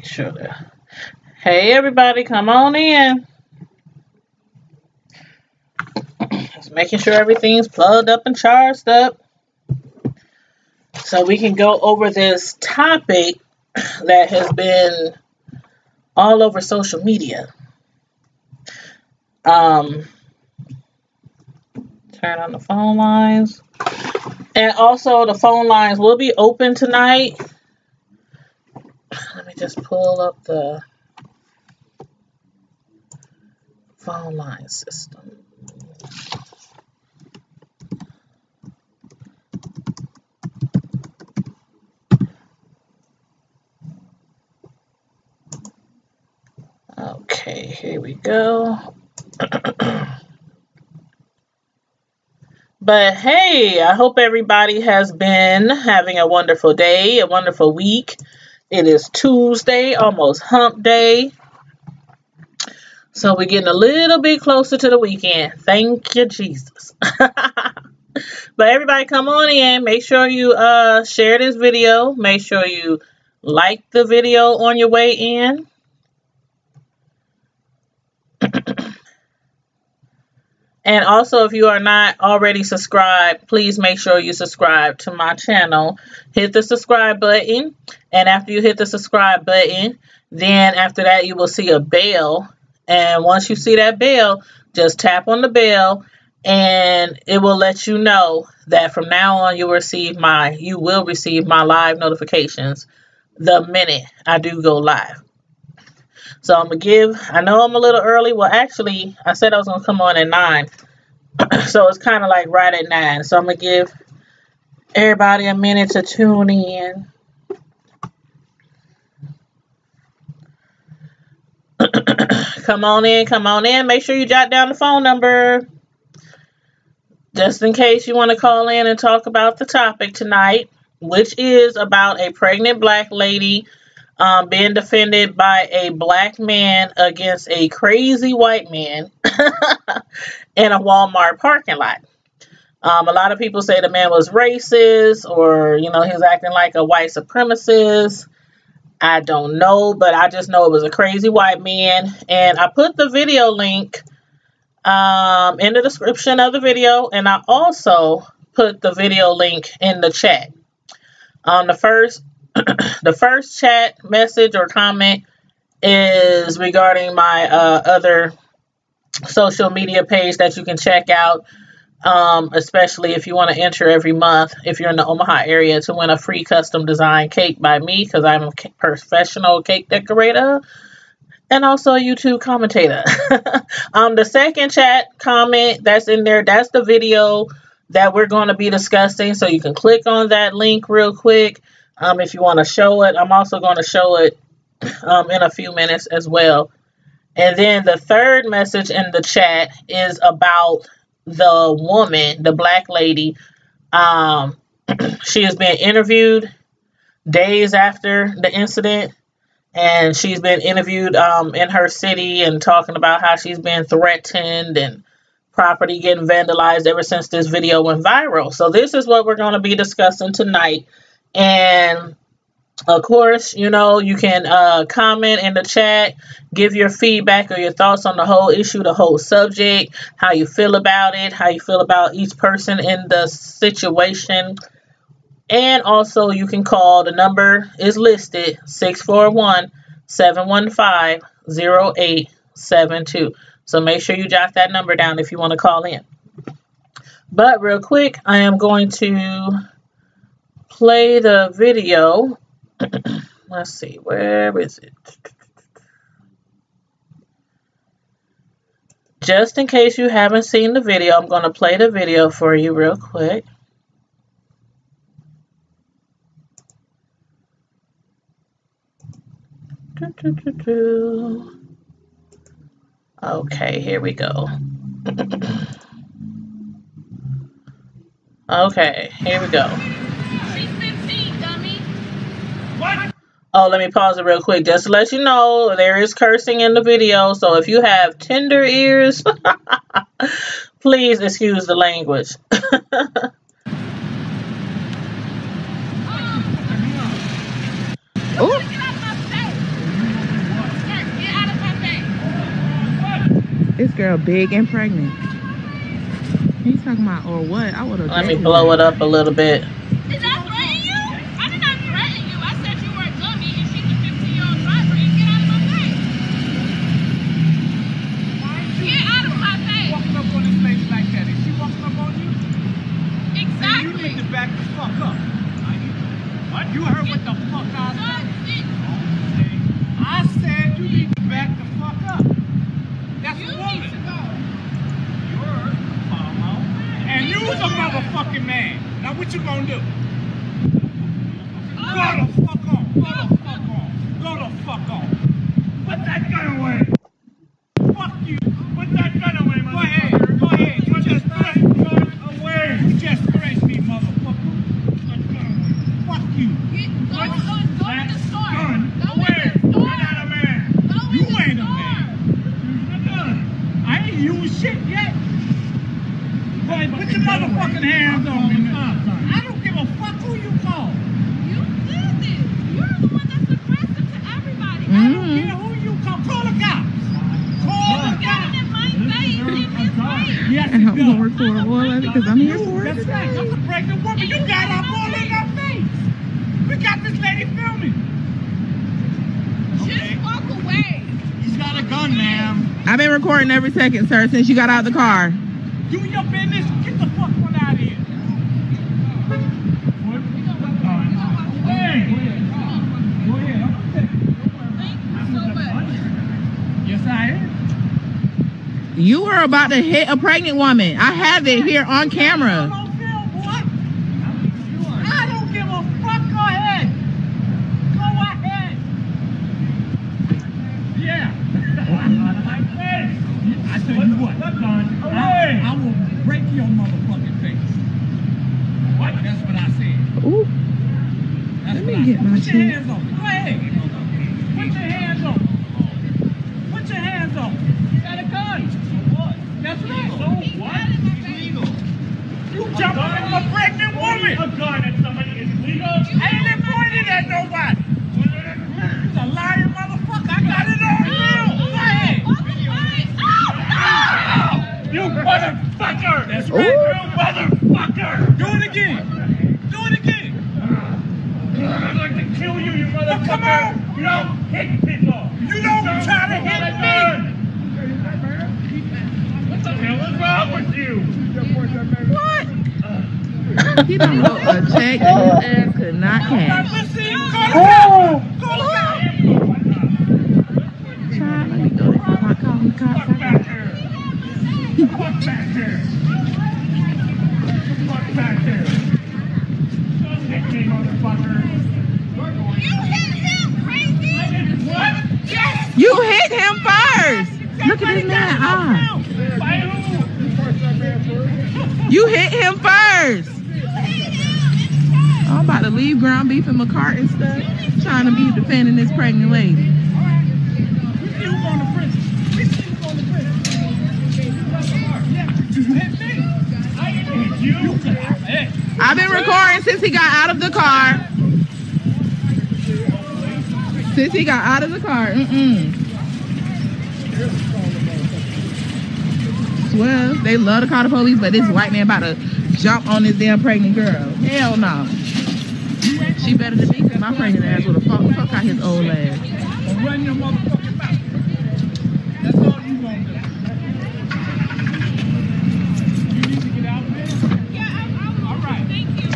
make sure that. Hey, everybody, come on in. Just making sure everything's plugged up and charged up so we can go over this topic that has been all over social media. Turn on the phone lines. And also, the phone lines will be open tonight. Let me just pull up the phone line system. Okay, here we go. But hey, I hope everybody has been having a wonderful day, a wonderful week. It is Tuesday, almost hump day. So we're getting a little bit closer to the weekend. Thank you, Jesus. But everybody come on in. Make sure you share this video. Make sure you like the video on your way in. And also, if you are not already subscribed, please make sure you subscribe to my channel. Hit the subscribe button. And after you hit the subscribe button, then after that, you will see a bell. And once you see that bell, just tap on the bell. And it will let you know that from now on, you will receive my live notifications the minute I do go live. So I'm going to give, I know I'm a little early. Well, actually, I said I was going to come on at 9. So it's kind of like right at 9. So I'm going to give everybody a minute to tune in. Come on in, come on in. Make sure you jot down the phone number. Just in case you want to call in and talk about the topic tonight, which is about a pregnant black lady being defended by a black man against a crazy white man in a Walmart parking lot. A lot of people say the man was racist or, he was acting like a white supremacist. I don't know, but I just know it was a crazy white man. And I put the video link in the description of the video. And I also put the video link in the chat. The first chat message or comment is regarding my other social media page that you can check out, especially if you want to enter every month, if you're in the Omaha area, to win a free custom design cake by me, because I'm a professional cake decorator and also a YouTube commentator. The second chat comment that's in there, that's the video that we're going to be discussing, so you can click on that link real quick. If you want to show it, I'm also going to show it in a few minutes as well. And then the third message in the chat is about the woman, the black lady. She has been interviewed days after the incident, and she's been interviewed in her city and talking about how she's been threatened and property getting vandalized ever since this video went viral. So this is what we're going to be discussing tonight. And of course, you can comment in the chat, give your feedback or your thoughts on the whole issue, the whole subject, how you feel about it, how you feel about each person in the situation. And also you can call, the number is listed, 641-715-0872. So make sure you jot that number down if you want to call in. But real quick, I am going to play the video. Let's see, where is it? Just in case you haven't seen the video, I'm going to play the video for you real quick. Okay, here we go. Okay, here we go. Oh, let me pause it real quick just to let you know there is cursing in the video. So if you have tender ears, please excuse the language. This girl big and pregnant. He's talking about, or what? I would have. Let me blow it up a little bit. Did I threaten you? I did not threaten you. I said you were a dummy and she's a 15-year-old driver and get out of my face. Get out of my face. Walking up on his face like that. Is she walking up on you? Exactly. You need to back the fuck up. What? You heard what the fuck I said? I said you need to back the fuck up. That's a woman. You're a mama. And you's a motherfucking man. Now what you gonna do? Go the fuck on. Go the fuck on. Go the fuck on. Put that gun away. Fuck you. Put that gun away, motherfucker. Go ahead. Go ahead. You just put that gun away. You just threatened me, motherfucker. Put that gun away. Fuck you. Go in the store. Gun away. You're not a man. You ain't a man. I ain't used shit yet. Boy, put your motherfucking hands on me. I don't give a fuck who you call. You did this. You're the one that's aggressive to everybody. I don't care who you call. Call the cops. Call the cops. In my face, in his face. Yes, And it I'm gonna does. record all of it because I'm here for it. That's right. That's a pregnant woman. You got up all in her face. We got this lady filming. Just walk away. He's got a gun, ma'am. I've been recording every second, sir, since you got out of the car. Do your business. Get the fuck one out of here. Yes, I am. You were about to hit a pregnant woman. I have it here on camera. I don't give a fuck. Go ahead. Go ahead. Yeah. I tell you what. I will break your motherfucking face. What? That's what I said. Ooh. That's Let what me I get said. my Put your shit. hands on me. Go ahead. Put your hands on me. Put your hands on me. You got a gun. What? That's right. So what? It's legal. You jumping on a pregnant woman. A gun at somebody is legal. I ain't pointed at nobody. It's a lying motherfucker. I got it on film. Go ahead. You motherfucker. That's right. You motherfucker. Do it again. Do it again. I'd like to kill you, you motherfucker. Well, come on. You don't hit people. You don't try to hit me. What the hell is wrong with you? What? He done wrote a check that his ass could not cash. Listen, call the cops. Child, let me go. I'm not calling the cops. Fuck back here. Fuck back here. Fuck back here. Don't hit me, motherfucker. You hit him, crazy. I did what? Yes. You hit him first. Look at his man eye. By who? You hit him first. I'm about to leave ground beef and McCart and stuff, trying to be defending this pregnant lady. We see who's going to prison. We see who's going to prison. Yeah, you hit me. I didn't hit you. You could have hit. I've been recording since he got out of the car. Since he got out of the car. Well, they love to call the police, but this white man about to jump on this damn pregnant girl. Hell no. She better than me because my pregnant ass would have fuck out his old ass. Run your motherfucking mouth. That's all you gonna do. You need to get out of there? Yeah, I will. All right. Thank you.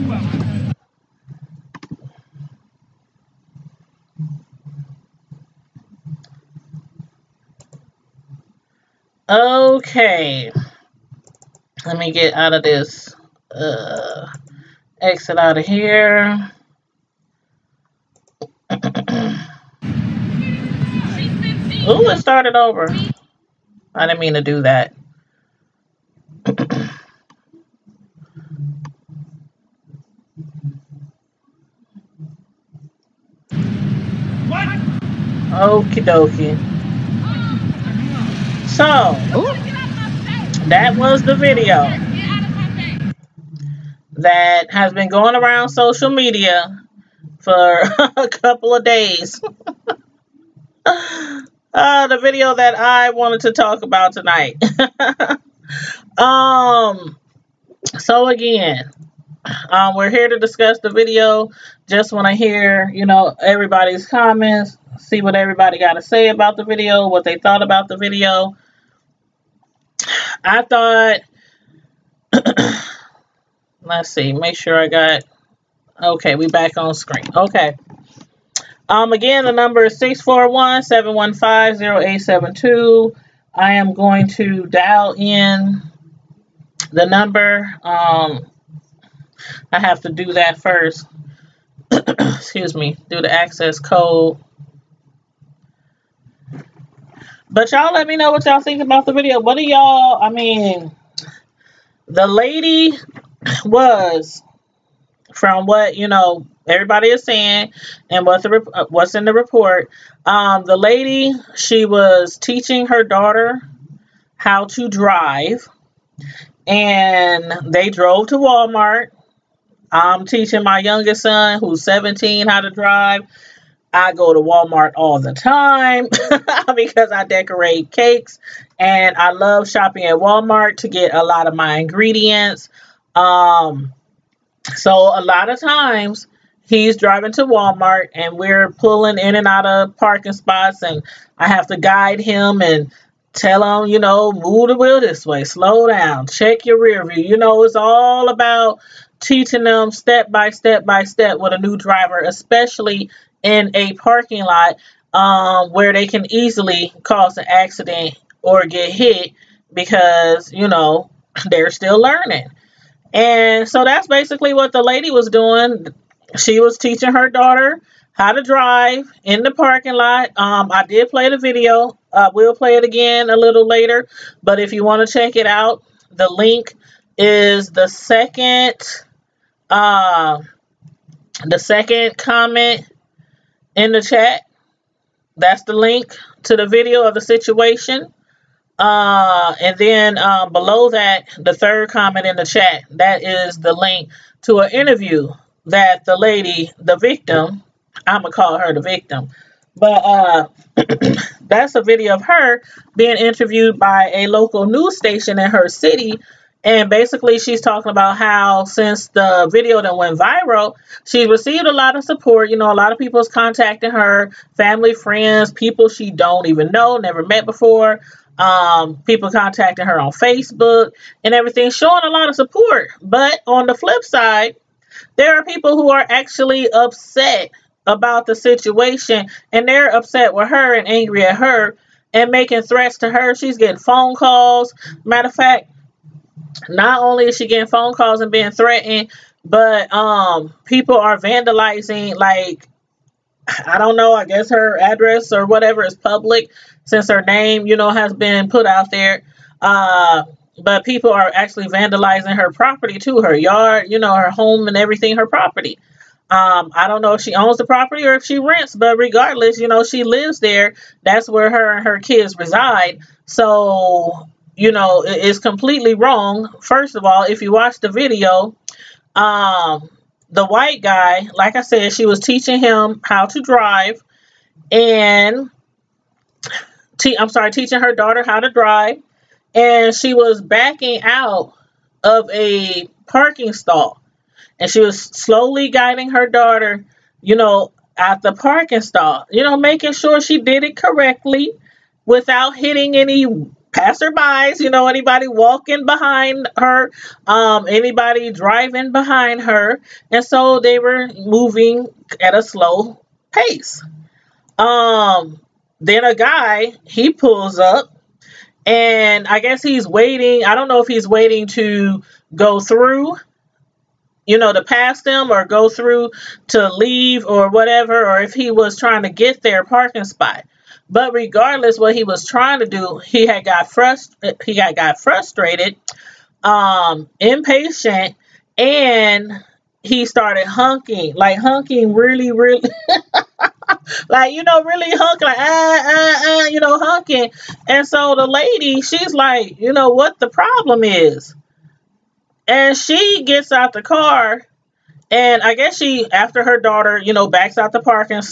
You out. Okay. Let me get out of this. Exit out of here. Ooh, it started over. I didn't mean to do that. What? Okie dokie. So, that was the video that has been going around social media for a couple of days. The video that I wanted to talk about tonight. So again, we're here to discuss the video. Just want to hear, everybody's comments, see what everybody got to say about the video, what they thought about the video. I thought, let's see, make sure I got, okay, we back on screen. Okay. Again, the number is 641-715-0872. I am going to dial in the number. I have to do that first. Excuse me, do the access code. But y'all let me know what y'all think about the video. What do y'all, the lady was, from what, everybody is saying and what's in the report, the lady, she was teaching her daughter how to drive, and they drove to Walmart. I'm teaching my youngest son, who's 17, how to drive. I go to Walmart all the time because I decorate cakes, and I love shopping at Walmart to get a lot of my ingredients. So a lot of times he's driving to Walmart and we're pulling in and out of parking spots, and I have to guide him and tell him, move the wheel this way, slow down, check your rear view. It's all about teaching them step by step with a new driver, especially in a parking lot where they can easily cause an accident or get hit because, they're still learning. And so that's basically what the lady was doing. She was teaching her daughter how to drive in the parking lot. I did play the video. We'll play it again a little later. But if you want to check it out, the link is the second comment in the chat. That's the link to the video of the situation. And then below that, the third comment in the chat, that is the link to an interview that the lady, the victim, I'm going to call her the victim, but that's a video of her being interviewed by a local news station in her city. And basically she's talking about how since the video that went viral, she's received a lot of support. A lot of people's contacting her, family, friends, people she don't even know, never met before. People contacting her on Facebook and everything, showing a lot of support. But on the flip side, there are people who are actually upset about the situation, and they're upset with her and angry at her and making threats to her. She's getting phone calls. Matter of fact, not only is she getting phone calls and being threatened, but people are vandalizing, like, I don't know, I guess her address or whatever is public since her name, has been put out there. But people are actually vandalizing her property too, her yard, her home and everything, her property. I don't know if she owns the property or if she rents, but regardless, she lives there. That's where her and her kids reside. So, it's completely wrong. First of all, if you watch the video, the white guy, like I said, she was teaching him how to drive and teaching her daughter how to drive, and she was backing out of a parking stall, and she was slowly guiding her daughter, at the parking stall, making sure she did it correctly without hitting any passerbys, anybody walking behind her, anybody driving behind her. And so they were moving at a slow pace. Then a guy, he pulls up, and I guess he's waiting. I don't know if he's waiting to go through, to pass them or go through to leave or whatever, or if he was trying to get their parking spot. But regardless what he was trying to do, he got frustrated, impatient, and he started honking really, really, like, really honking, like, honking. And so the lady, she's like, what the problem is? And she gets out the car And I guess she, after her daughter, you know, backs out the parking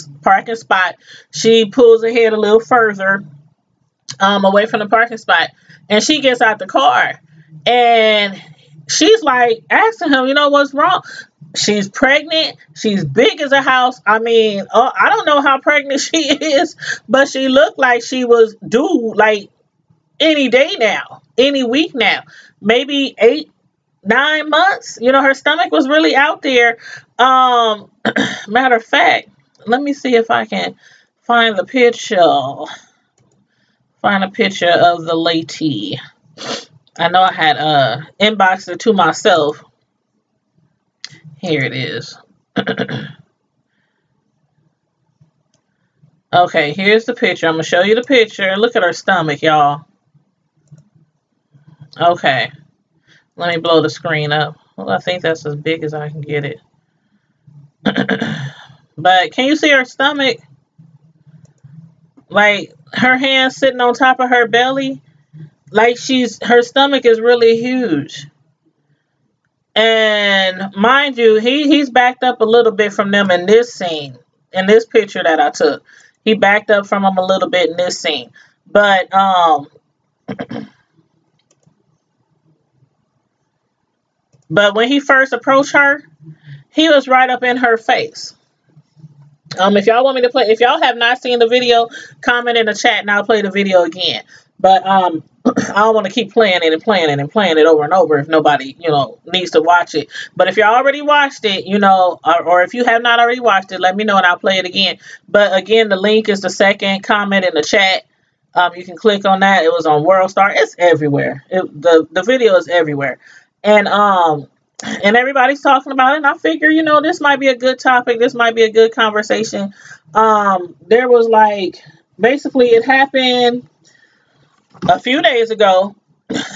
spot, she pulls ahead a little further, away from the parking spot, and she gets out the car, and she's like asking him, you know, what's wrong? She's pregnant. She's big as a house. I mean, I don't know how pregnant she is, but she looked like she was due like any day now, any week now, maybe 8, 9 months. You know, her stomach was really out there. Matter of fact, let me see if I can find the picture. Find a picture of the lady. I know I had inboxed it to myself. Here it is. Okay, here's the picture. I'm going to show you the picture. Look at her stomach, y'all. Okay. Let me blow the screen up. Well, I think that's as big as I can get it. But can you see her stomach? Like, her hand sitting on top of her belly. Like, her stomach is really huge. And mind you, he's backed up a little bit from them in this scene, in this picture that I took. He backed up from them a little bit in this scene. But but when he first approached her, he was right up in her face. If y'all want me to play, if y'all have not seen the video, comment in the chat and I'll play the video again. But I don't want to keep playing it and playing it and playing it over and over if nobody, you know, needs to watch it. But if y'all already watched it, you know, or if you have not already watched it, let me know and I'll play it again. But again, the link is the second comment in the chat. You can click on that. It was on WorldStar. It's everywhere. The video is everywhere. And everybody's talking about it. And I figure, you know, this might be a good topic. This might be a good conversation. There was like, basically it happened a few days ago.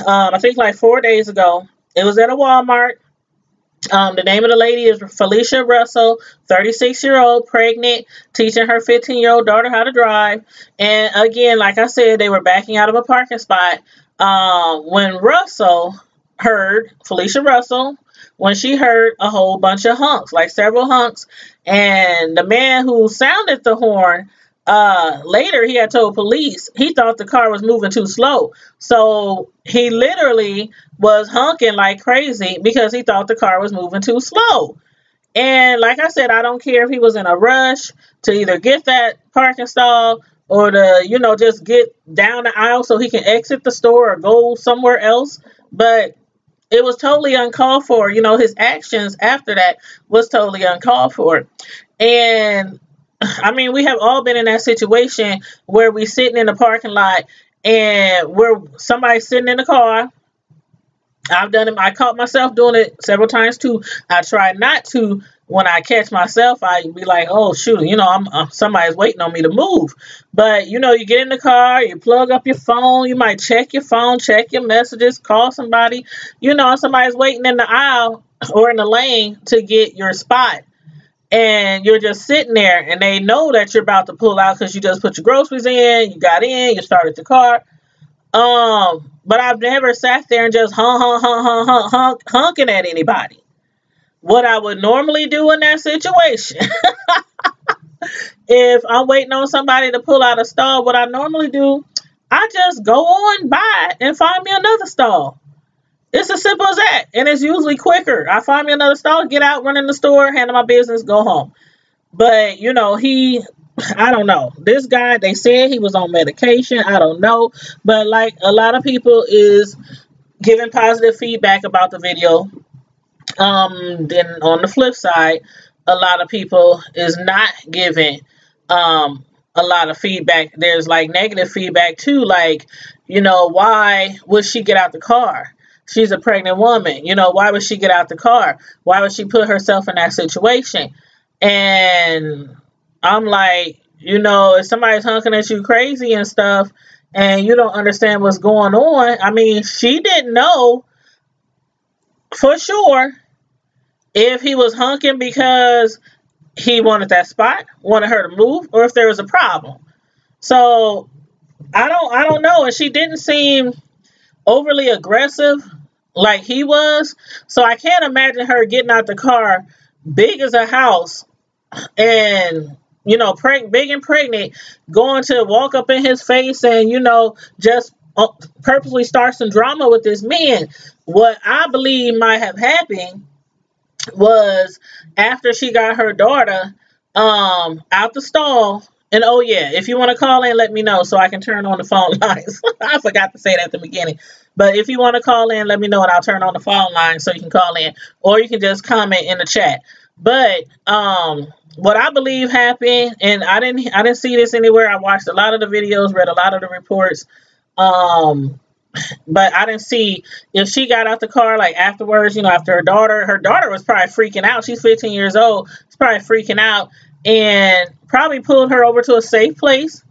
I think like 4 days ago. It was at a Walmart. The name of the lady is Felicia Russell, 36-year-old, pregnant, teaching her 15-year-old daughter how to drive. And again, like I said, they were backing out of a parking spot. When Felicia Russell, when she heard a whole bunch of honks, like several honks, and the man who sounded the horn, later he had told police he thought the car was moving too slow. So he literally was honking like crazy because he thought the car was moving too slow. And like I said, I don't care if he was in a rush to either get that parking stall or to, you know, just get down the aisle so he can exit the store or go somewhere else. But it was totally uncalled for. You know, his actions after that was totally uncalled for. And I mean, we have all been in that situation where we sitting in the parking lot and we're somebody's sitting in the car. I've done it. I caught myself doing it several times too. I try not to. When I catch myself, I be like, oh shoot, you know, somebody's waiting on me to move. But you know, you get in the car, you plug up your phone, you might check your phone, check your messages, call somebody. You know, somebody's waiting in the aisle or in the lane to get your spot. And you're just sitting there and they know that you're about to pull out because you just put your groceries in, you got in, you started your car. But I've never sat there and just honking at anybody. What I would normally do in that situation, if I'm waiting on somebody to pull out a stall, what I normally do, I just go on by and find me another stall. It's as simple as that. And it's usually quicker. I find me another stall, get out, run in the store, handle my business, go home. But, you know, I don't know. This guy, they said he was on medication. I don't know. But like a lot of people is giving positive feedback about the video. Then on the flip side, a lot of people is not giving a lot of feedback. There's like negative feedback too. Like, you know, why would she get out the car? She's a pregnant woman. You know, why would she get out the car? Why would she put herself in that situation? And I'm like, you know, if somebody's honking at you crazy and stuff and you don't understand what's going on, I mean, she didn't know for sure if he was honking because he wanted that spot, wanted her to move, or if there was a problem. So I don't know. And she didn't seem overly aggressive like he was. So I can't imagine her getting out the car big as a house, and big and pregnant, going to walk up in his face and just purposely start some drama with this man. What I believe might have happened was after she got her daughter out the stall. And oh yeah, if you want to call in, let me know so I can turn on the phone lines. I forgot to say that at the beginning. But if you want to call in, let me know and I'll turn on the phone line so you can call in, or you can just comment in the chat. But what I believe happened, and I didn't see this anywhere. I watched a lot of the videos, read a lot of the reports. But I didn't see if she got out the car like afterwards, after her daughter was probably freaking out. She's 15 years old. She's probably freaking out and probably pulled her over to a safe place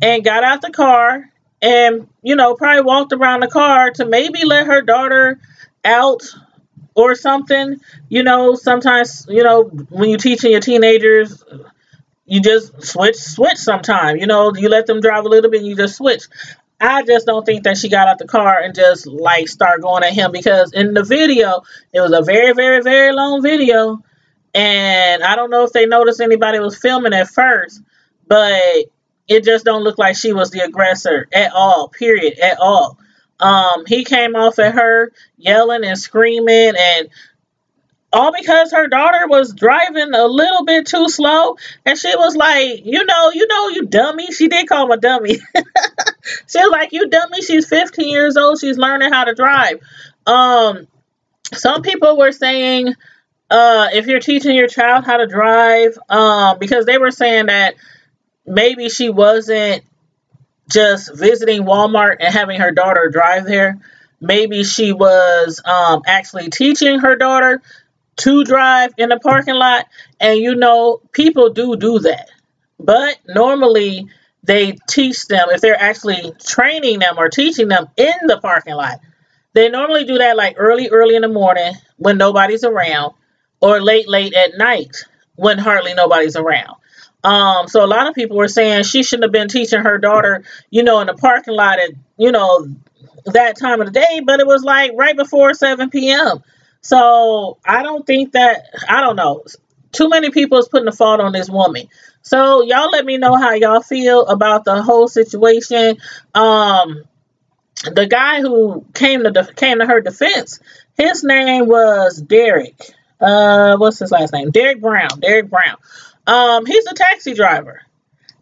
and got out the car and, probably walked around the car to maybe let her daughter out or something. Sometimes, when you're teaching your teenagers, you just switch sometime. You let them drive a little bit and you just switch. I just don't think that she got out the car and just like start going at him, because in the video, it was a very, very, very long video. And I don't know if they noticed anybody was filming at first, but it just don't look like she was the aggressor at all, period, at all. He came off at her yelling and screaming, and all because her daughter was driving a little bit too slow, and she was like, you dummy. She did call him a dummy. She was like, you dummy. She's 15 years old. She's learning how to drive. Some people were saying, if you're teaching your child how to drive, because they were saying that maybe she wasn't just visiting Walmart and having her daughter drive there. Maybe she was actually teaching her daughter to drive in the parking lot. And people do that. But normally they teach them, if they're actually training them or teaching them in the parking lot. They normally do that like early in the morning when nobody's around, or late at night when hardly nobody's around. So a lot of people were saying she shouldn't have been teaching her daughter, in the parking lot at, that time of the day, but it was like right before 7 p.m. So I don't know. Too many people is putting the fault on this woman. So y'all let me know how y'all feel about the whole situation. The guy who came to her defense, his name was Derek. What's his last name? Derek Brown. He's a taxi driver.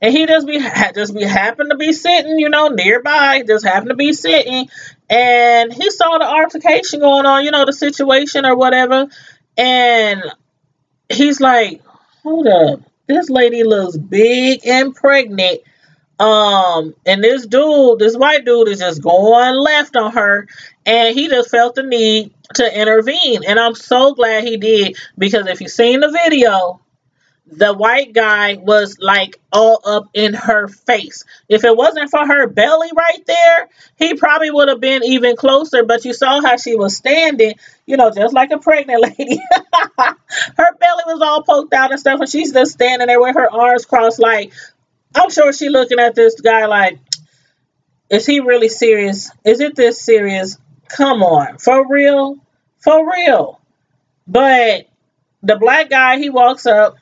And he just happened to be sitting, nearby, just happened to be sitting. And he saw the altercation going on, the situation or whatever. And he's like, hold up. This lady looks big and pregnant. And this white dude is just going left on her. And he just felt the need to intervene. And I'm so glad he did, because if you've seen the video, the white guy was like all up in her face. If it wasn't for her belly right there, he probably would have been even closer. But you saw how she was standing, just like a pregnant lady. Her belly was all poked out and stuff, and she's just standing there with her arms crossed. Like, I'm sure she's looking at this guy like, is he really serious? Is it this serious? Come on, for real? For real. But the black guy, he walks up.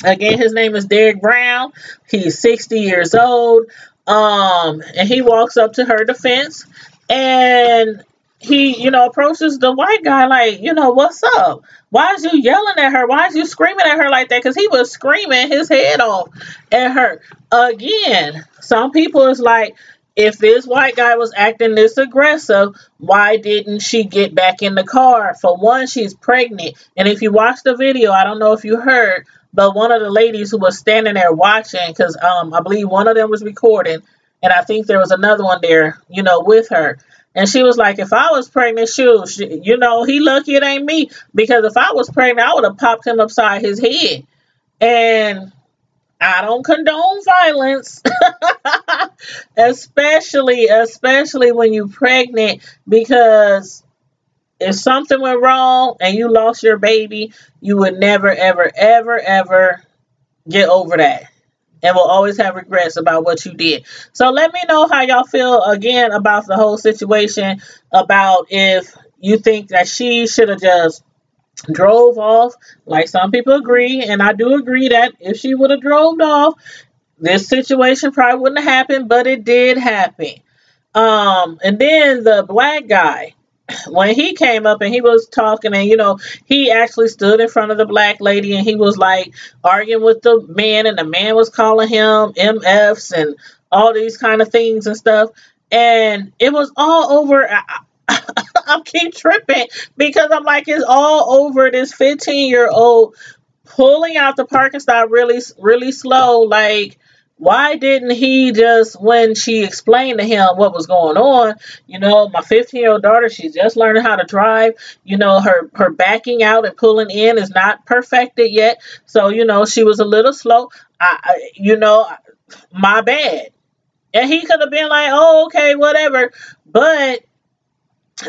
Again, his name is Derek Brown. He's 60 years old. And he walks up to her defense, and he, approaches the white guy like, what's up? Why is you yelling at her? Why is you screaming at her like that? Because he was screaming his head off at her. Again, some people is like, if this white guy was acting this aggressive, why didn't she get back in the car? For one, she's pregnant. And if you watch the video, I don't know if you heard, but one of the ladies who was standing there watching, because I believe one of them was recording, and I think there was another one there, with her. And she was like, if I was pregnant, he lucky it ain't me. Because if I was pregnant, I would have popped him upside his head. And I don't condone violence, especially when you're pregnant, because if something went wrong and you lost your baby, you would never, ever, ever, ever get over that, and will always have regrets about what you did. So let me know how y'all feel again about the whole situation, about if you think that she should have just drove off. Like some people agree, and I do agree that if she would have drove off, this situation probably wouldn't have happened, but it did happen. And then the black guy, when he came up and he was talking, and he actually stood in front of the black lady and he was like arguing with the man, and the man was calling him MFs and all these kind of things and stuff. And it was all over. I keep tripping because I'm like, it's all over this 15-year-old pulling out the parking spot really, really slow. Like, why didn't he just, when she explained to him what was going on, my 15-year-old daughter, she's just learning how to drive. Her backing out and pulling in is not perfected yet. So, she was a little slow. My bad. And he could have been like, oh, okay, whatever. But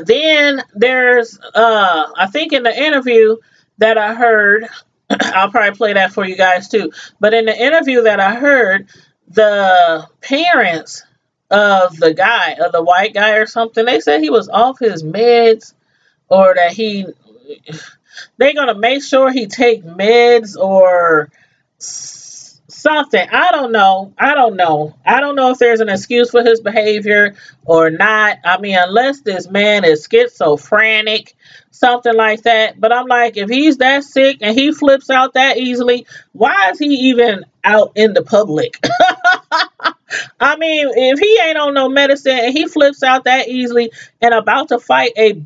then there's, I think in the interview that I heard, I'll probably play that for you guys too. But in the interview that I heard, the parents of the guy, of the white guy or something, they said he was off his meds, or that they're going to make sure he take meds or something. I don't know. I don't know if there's an excuse for his behavior or not. I mean, unless this man is schizophrenic, something like that. But I'm like, if he's that sick and he flips out that easily, why is he even out in the public? I mean, if he ain't on no medicine and he flips out that easily and about to fight a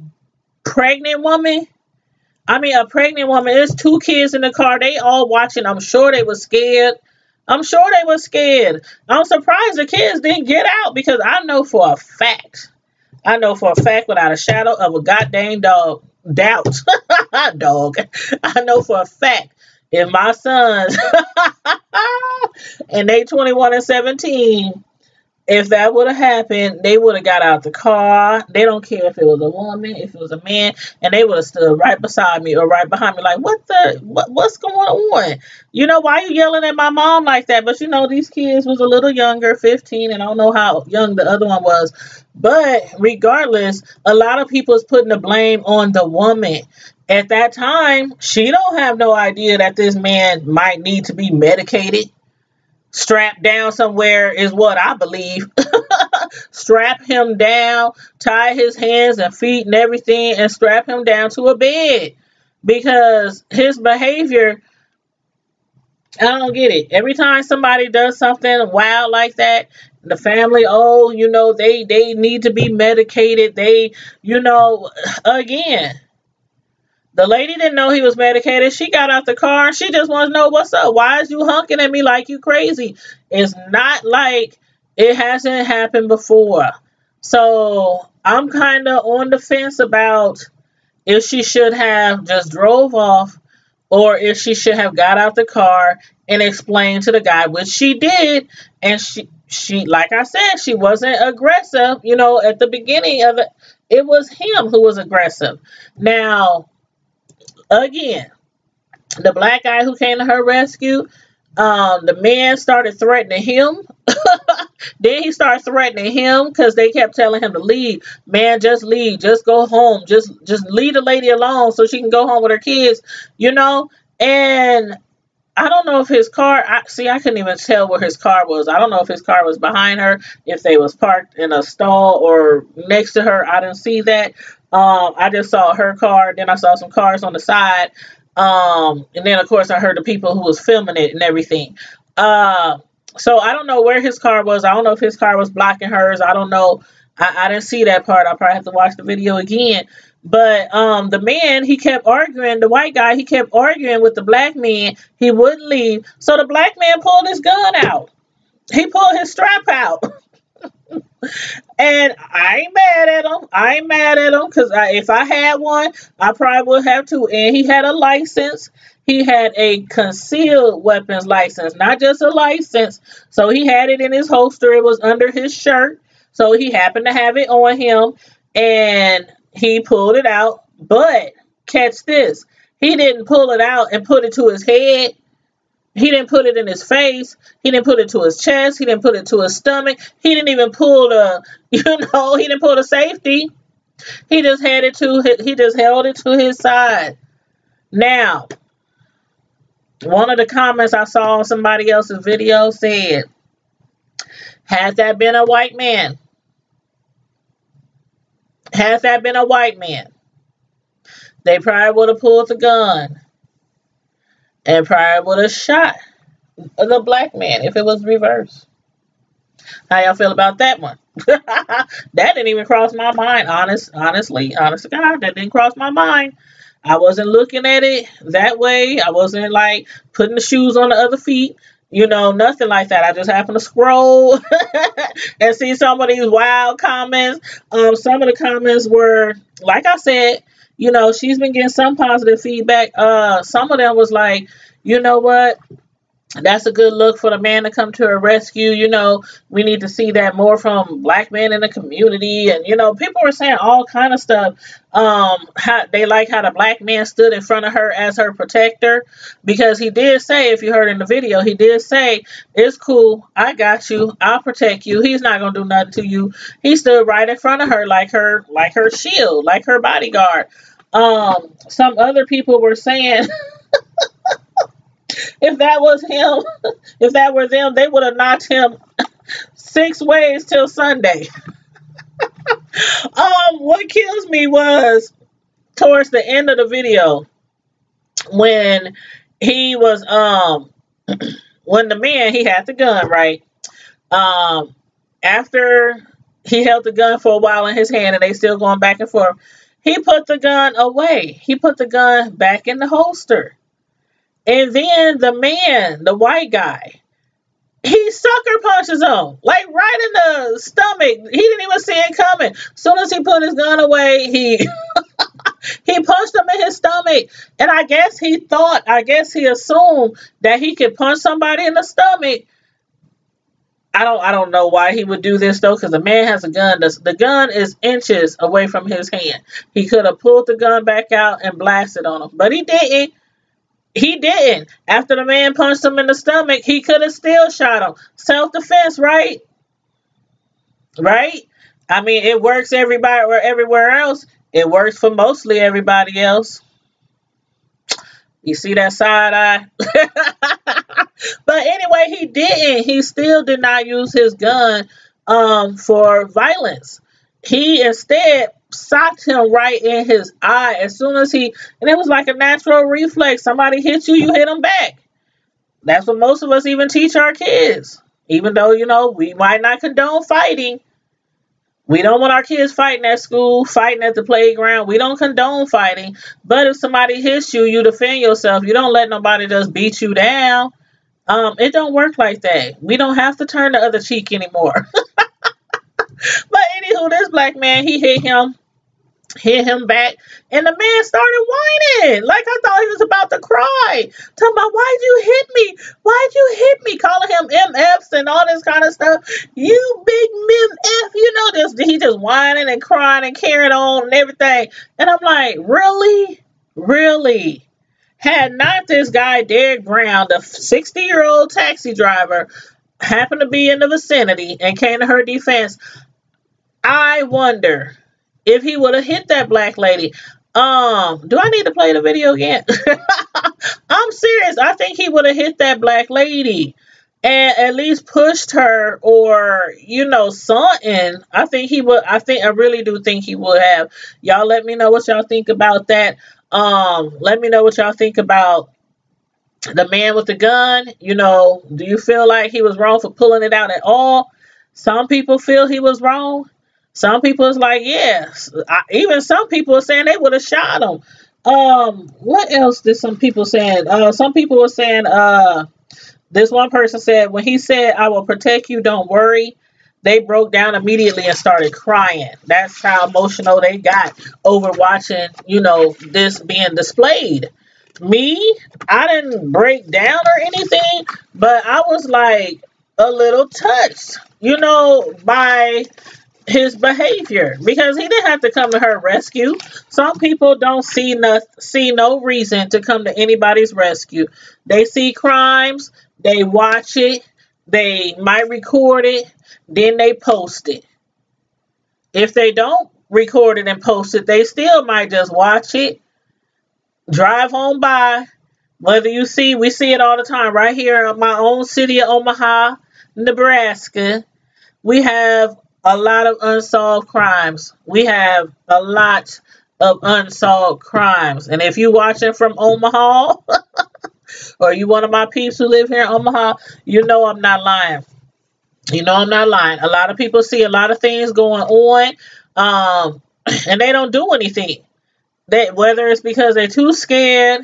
pregnant woman, a pregnant woman, there's 2 kids in the car, they all watching. I'm sure they were scared. I'm surprised the kids didn't get out, because I know for a fact without a shadow of a goddamn doubt, dog, I know for a fact if my sons and they 21 and 17, if that would have happened, they would have got out the car. They don't care if it was a woman, if it was a man, and they would have stood right beside me or right behind me like, what's going on? Why you yelling at my mom like that? But these kids was a little younger, 15, and I don't know how young the other one was. But regardless, a lot of people is putting the blame on the woman. At that time, she don't have no idea that this man might need to be medicated. Strapped down somewhere is what I believe. Strap him down, tie his hands and feet and everything, and strap him down to a bed. Because his behavior, I don't get it. Every time somebody does something wild like that, the family, they need to be medicated. Again, the lady didn't know he was medicated. She got out the car. She just wants to know what's up. Why is you honking at me like you crazy? It's not like it hasn't happened before. So I'm kind of on the fence about if she should have just drove off, or if she should have got out the car and explained to the guy, which she did. And she, like I said, she wasn't aggressive. At the beginning of it was him who was aggressive. Now, again, the black guy who came to her rescue, the man started threatening him. Then he started threatening him because they kept telling him to leave. Man, just leave. Just go home. Just leave the lady alone so she can go home with her kids, And I don't know if his car, I couldn't even tell where his car was. I don't know if his car was behind her, if they was parked in a stall or next to her. I didn't see that. I just saw her car. Then I saw some cars on the side. And then, of course, I heard the people who was filming it and everything. So I don't know where his car was. I don't know if his car was blocking hers. I don't know. I didn't see that part. I'll probably have to watch the video again. But the man, he kept arguing. The white guy, he kept arguing with the black man. He wouldn't leave. So the black man pulled his gun out. He pulled his strap out. And I ain't mad at him because if I had one, I probably would have too. And he had a license. He had a concealed weapons license, not just a license. So he had it in his holster. It was under his shirt. So he happened to have it on him. And he pulled it out. But catch this. He didn't pull it out and put it to his head. He didn't put it in his face. He didn't put it to his chest. He didn't put it to his stomach. He didn't even pull he didn't pull the safety. He just held it to his side. Now, one of the comments I saw on somebody else's video said, had that been a white man, had that been a white man, they probably would have pulled the gun and probably would have shot the black man if it was reversed. How y'all feel about that one? That didn't even cross my mind. Honestly, honest to God, that didn't cross my mind. I wasn't looking at it that way. I wasn't like putting the shoes on the other feet. You know, nothing like that. I just happened to scroll and see some of these wild comments. Some of the comments were, like I said, you know, she's been getting some positive feedback. Some of them was like, you know what? That's a good look for the man to come to her rescue. You know, we need to see that more from black men in the community. And, you know, people were saying all kind of stuff. How they like how the black man stood in front of her as her protector, because he did say, if you heard in the video, he did say, it's cool. I got you. I'll protect you. He's not going to do nothing to you. He stood right in front of her like her shield, like her bodyguard. Some other people were saying, if that was him, if that were them, they would have knocked him 6 ways till Sunday. What kills me was towards the end of the video when he was when the man, he had the gun, right? After he held the gun for a while in his hand and they still going back and forth, he put the gun away. He put the gun back in the holster. And then the man, the white guy, he sucker punches him, like right in the stomach. He didn't even see it coming. As soon as he put his gun away, he he punched him in his stomach. And I guess he assumed that he could punch somebody in the stomach. I don't know why he would do this though, because the man has a gun. The gun is inches away from his hand. He could have pulled the gun back out and blasted on him, but he didn't. He didn't. After the man punched him in the stomach, he could have still shot him. Self-defense, right? Right? I mean, it works everywhere else. It works for mostly everybody else. You see that side eye? But anyway, he didn't. He still did not use his gun for violence. He instead socked him right in his eye as soon as and it was like a natural reflex. Somebody hits you, you hit them back. That's what most of us even teach our kids. Even though, you know, we might not condone fighting. We don't want our kids fighting at school, fighting at the playground. We don't condone fighting. But if somebody hits you, you defend yourself. You don't let nobody just beat you down. It don't work like that. We don't have to turn the other cheek anymore. But anywho, this black man, he hit him back, and the man started whining like I thought he was about to cry. Talking about, why'd you hit me? Why'd you hit me? Calling him MFs and all this kind of stuff. You big MF, you know this. He just whining and crying and carrying on and everything. And I'm like, really? Really? Had not this guy Derek Brown, the 60-year-old taxi driver, happened to be in the vicinity and came to her defense, I wonder if he would have hit that black lady. Do I need to play the video again? I'm serious. I think he would have hit that black lady and at least pushed her, or, you know, something. I really do think he would have. Y'all let me know what y'all think about that. Let me know what y'all think about the man with the gun. You know, do you feel like he was wrong for pulling it out at all? Some people feel he was wrong. Some people is like, yes. Even some people are saying they would have shot him. What else did some people say? Some people were saying, this one person said, when he said, I will protect you, don't worry, they broke down immediately and started crying. That's how emotional they got over watching, you know, this being displayed. Me, I didn't break down or anything, but I was like a little touched, you know, by his behavior, because he didn't have to come to her rescue. Some people don't see no reason to come to anybody's rescue. They see crimes, they watch it, they might record it, then they post it. If they don't record it and post it, they still might just watch it Drive on by. Whether you see, we see it all the time right here in my own city of Omaha, Nebraska. We have a lot of unsolved crimes. We have a lot of unsolved crimes. And if you watching from Omaha, or you one of my peeps who live here in Omaha, you know I'm not lying. You know I'm not lying. A lot of people see a lot of things going on, and they don't do anything. Whether it's because they're too scared,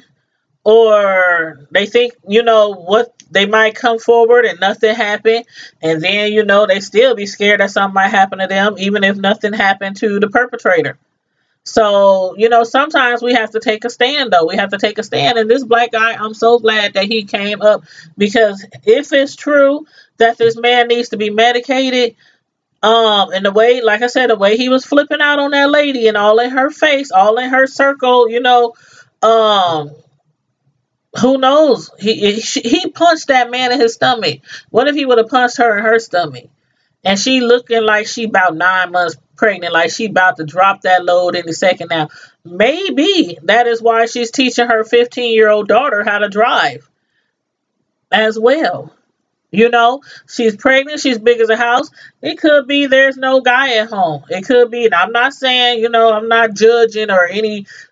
or they think, what they might come forward and nothing happened, and then, they still be scared that something might happen to them, even if nothing happened to the perpetrator. So, sometimes we have to take a stand, though. We have to take a stand. And this black guy, I'm so glad that he came up, because if it's true that this man needs to be medicated, and the way, like I said, the way he was flipping out on that lady and all in her face, all in her circle, um, who knows? He punched that man in his stomach. What if he would have punched her in her stomach? And she looking like she about 9 months pregnant, like she about to drop that load any second now. Maybe that is why she's teaching her 15-year-old daughter how to drive as well. She's pregnant. She's big as a house. It could be there's no guy at home. It could be. And I'm not saying, I'm not judging or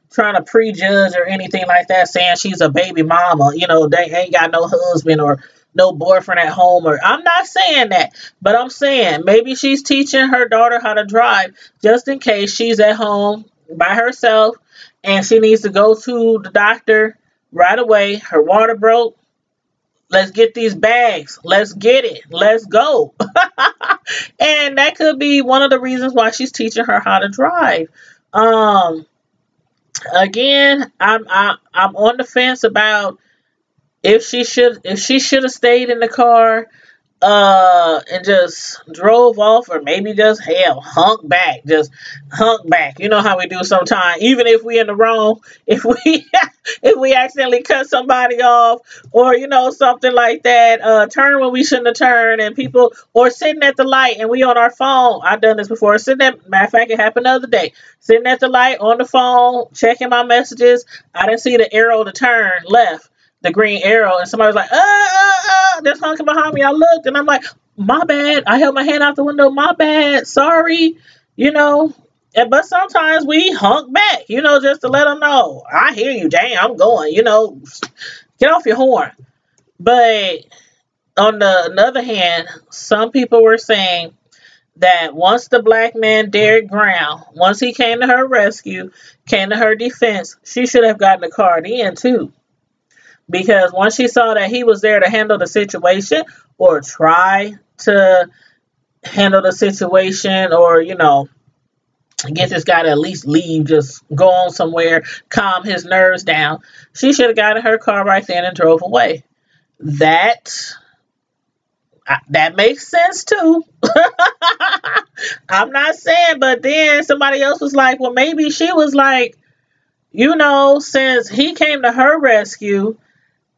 trying to prejudge or anything like that, saying she's a baby mama. They ain't got no husband or no boyfriend at home. Or I'm not saying that. But I'm saying maybe she's teaching her daughter how to drive just in case she's at home by herself and she needs to go to the doctor right away. Her water broke. Let's get these bags. Let's get it. Let's go. And that could be one of the reasons why she's teaching her how to drive. Again, I'm on the fence about if she should have stayed in the car and just drove off, or maybe just hunk back. You know how we do sometimes, even if we in the wrong, if we if we accidentally cut somebody off, or something like that, turn when we shouldn't have turned, and people, or sitting at the light and we on our phone. I've done this before. Matter of fact, it happened the other day, sitting at the light on the phone checking my messages. I didn't see the arrow to turn left, the green arrow, and somebody was like, there's honking behind me. I looked and I'm like, my bad. I held my hand out the window. My bad. Sorry. But sometimes we hunk back, just to let them know, I hear you, dang, I'm going, get off your horn. But on the other hand, some people were saying that once the black man Derek Brown, once he came to her rescue, came to her defense, she should have gotten the card in too. Because once she saw that he was there to handle the situation, or try to handle the situation, or, get this guy to at least leave, just go on somewhere, calm his nerves down, she should have gotten her car right then and drove away. That makes sense too. I'm not saying, but then somebody else was like, well, maybe she was like, since he came to her rescue,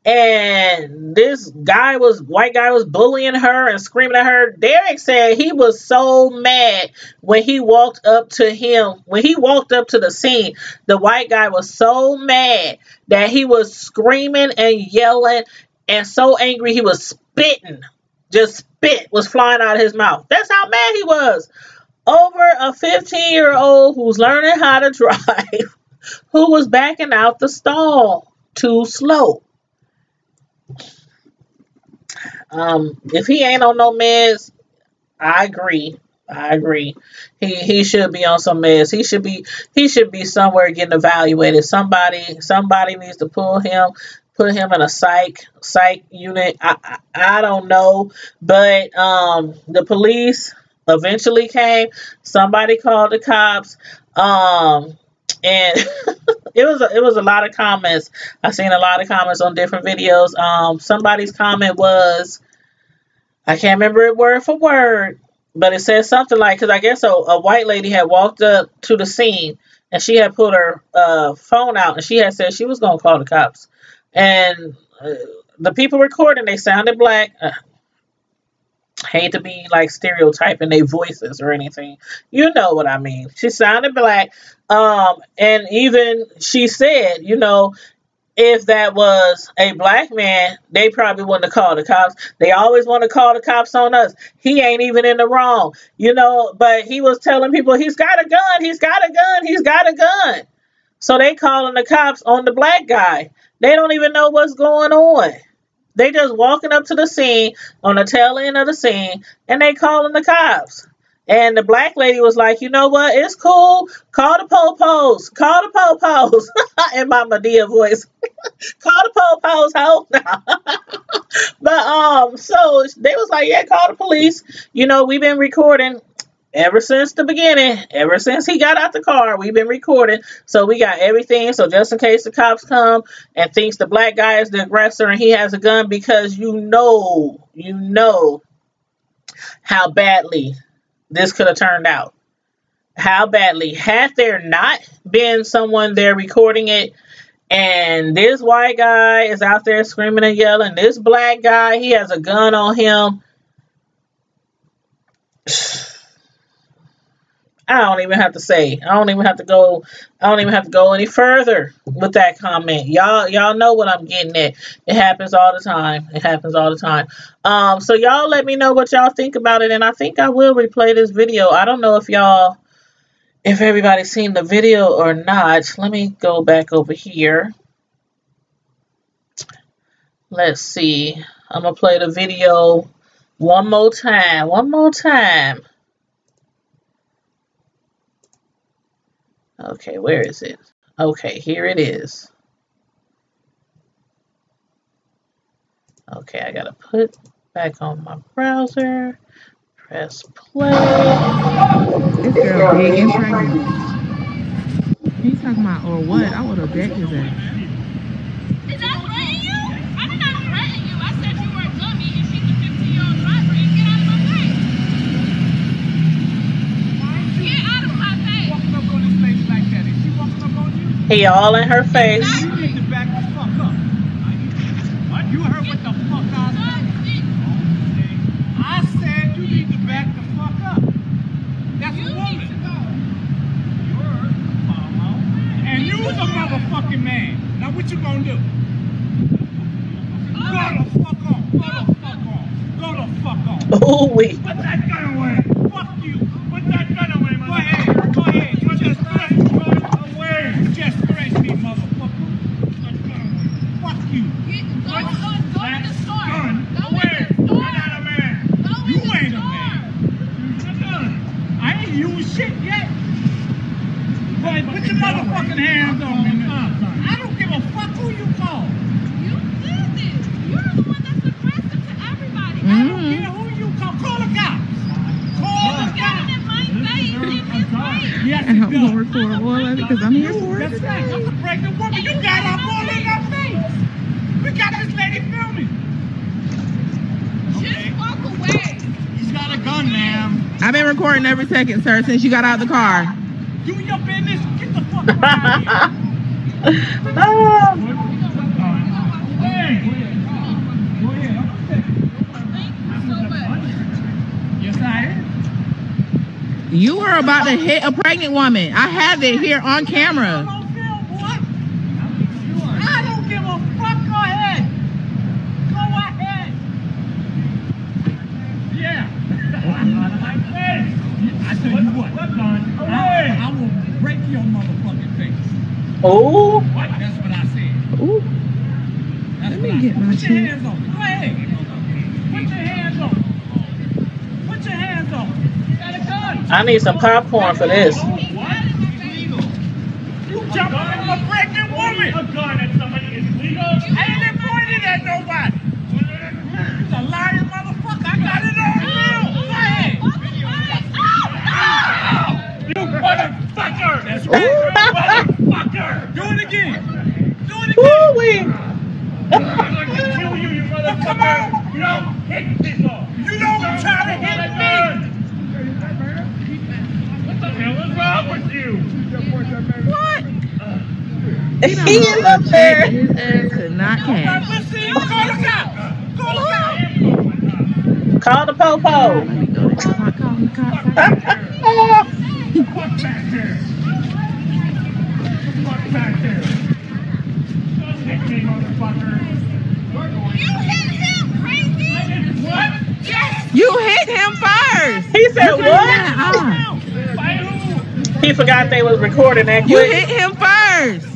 and this white guy was bullying her and screaming at her. Derek said he was so mad when he walked up to the scene. The white guy was so mad that he was screaming and yelling and so angry he was spitting. Just spit was flying out of his mouth. That's how mad he was over a 15-year-old who's learning how to drive, who was backing out the stall too slow. If he ain't on no meds, I agree. He should be on some meds. He should be somewhere getting evaluated. Somebody needs to put him in a psych unit. I don't know, but the police eventually came. Somebody called the cops. And it was a lot of comments. I seen a lot of comments on different videos. Somebody's comment was, I can't remember it word for word, but it said something like, because I guess a white lady had walked up to the scene and she had put her phone out and she had said she was going to call the cops. And the people recording, they sounded black. Hate to be like stereotyping their voices or anything. You know what I mean. She sounded black. And even she said, you know, if that was a black man, they probably wouldn't have called the cops. They always want to call the cops on us. He ain't even in the wrong, you know, but he was telling people he's got a gun, he's got a gun, he's got a gun. So they calling the cops on the black guy. They don't even know what's going on. They just walking up to the scene on the tail end of the scene and they calling the cops. And the black lady was like, you know what? It's cool. Call the po-pos. Call the po-pos. In my Medea voice. Call the po-pos, ho. But so they was like, yeah, call the police. You know, we've been recording ever since the beginning. Ever since he got out the car, we've been recording. So we got everything. So just in case the cops come and thinks the black guy is the aggressor and he has a gun, because you know how badly this could have turned out. How badly. Had there not been someone there recording it, and this white guy is out there screaming and yelling, this black guy, he has a gun on him. I don't even have to say. I don't even have to go any further with that comment. Y'all know what I'm getting at. It happens all the time. It happens all the time. So y'all let me know what y'all think about it, and I think I will replay this video. I don't know if everybody's seen the video or not. Let me go back over here. Let's see. I'm gonna play the video one more time. One more time. Okay, where is it? Okay, here it is. Okay, I gotta put back on my browser. Press play. This girl big and pregnant. He's talking about, or what? I would have decked his ass. Did I threaten you? I did not threaten you. I said you were a dummy and she's a 15-year-old driver and get out of my face. Get out of my face. Walking up on his face like that. Is she walking up on you? He all in her face. You need to back the fuck up. What? You heard what the fuck I said? I said you need to back the fuck up. That's a woman. You're a mama. And you's a motherfucking man. Now what you gonna do? Go the fuck on. Go the fuck on. Go the fuck on. Ooh wee. Put that gun away. Fuck you. Put that gun away, motherfucker. Go ahead. Go ahead. You just threatened me. Away. You just threatened me, motherfucker. Put that gun away. Fuck you. Go to the store. Gun Go away. in the store. You're not a man. Go You in the ain't a store. man. Use your gun. I ain't used shit yet. Boy, put your motherfucking hands on me. I don't give a fuck who you call. You did this. You're the one that's aggressive to everybody. I don't care who you call. Call the cops. Call the You got cops. it in my face, in his face. Yes, And you I'm do. gonna record all of it because I'm here for it That's today. right. That's a pregnant woman. You got her all in her face. We got this lady filming. Just walk away. He's got a gun, ma'am. I've been recording every second, sir, since you got out the car. Do your business. Get the fuck out of here. Ah. Hey, go ahead. I'm gonna take it. Thank you so much. Yes, I am. You were about to hit a pregnant woman. I have it here on camera. I don't give a fuck. Go ahead. Go ahead. Yeah. I tell you what. I will break your motherfucking face. Ooh. What? That's what I said. Ooh. That's Let what me I get said. my Put your shit. hands on me. Go ahead. Put your hands on me. Put your hands on me. Got a gun. I need some popcorn for this. What? Illegal. You jumping on a pregnant woman. A gun at somebody is illegal. I ain't been pointing at nobody. You's a lying motherfucker. I got it on film. Go ahead. You motherfucker. That's right. Motherfucker. Do it again. Do it again. Ooh wee. I'm going to kill you, you motherfucker. Come on. You don't hit this off. You don't try to hit me. What the hell is wrong with you? What? He is up there. His ass could not catch. Let's see. Call the cops. Call the Call the Let popo. me go to calling the cops. Fuck back there. Fuck back there. Hit me, motherfucker. You hit him, crazy. I didn't what? Yes. You hit him first. He said Look at what? that. By who? He forgot they was recording that You quick. hit him first.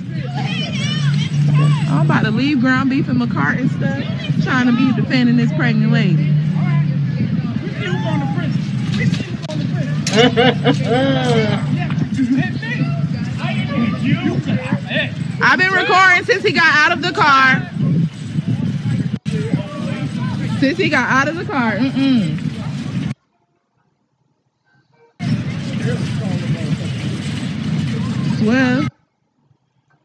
I'm about to leave ground beef and McCart and stuff. Trying to be defending this pregnant lady. We see who's on the prison. We see who's on the prison. You hit me. I didn't hit you. Hey. I've been recording since he got out of the car. Since he got out of the car. Well,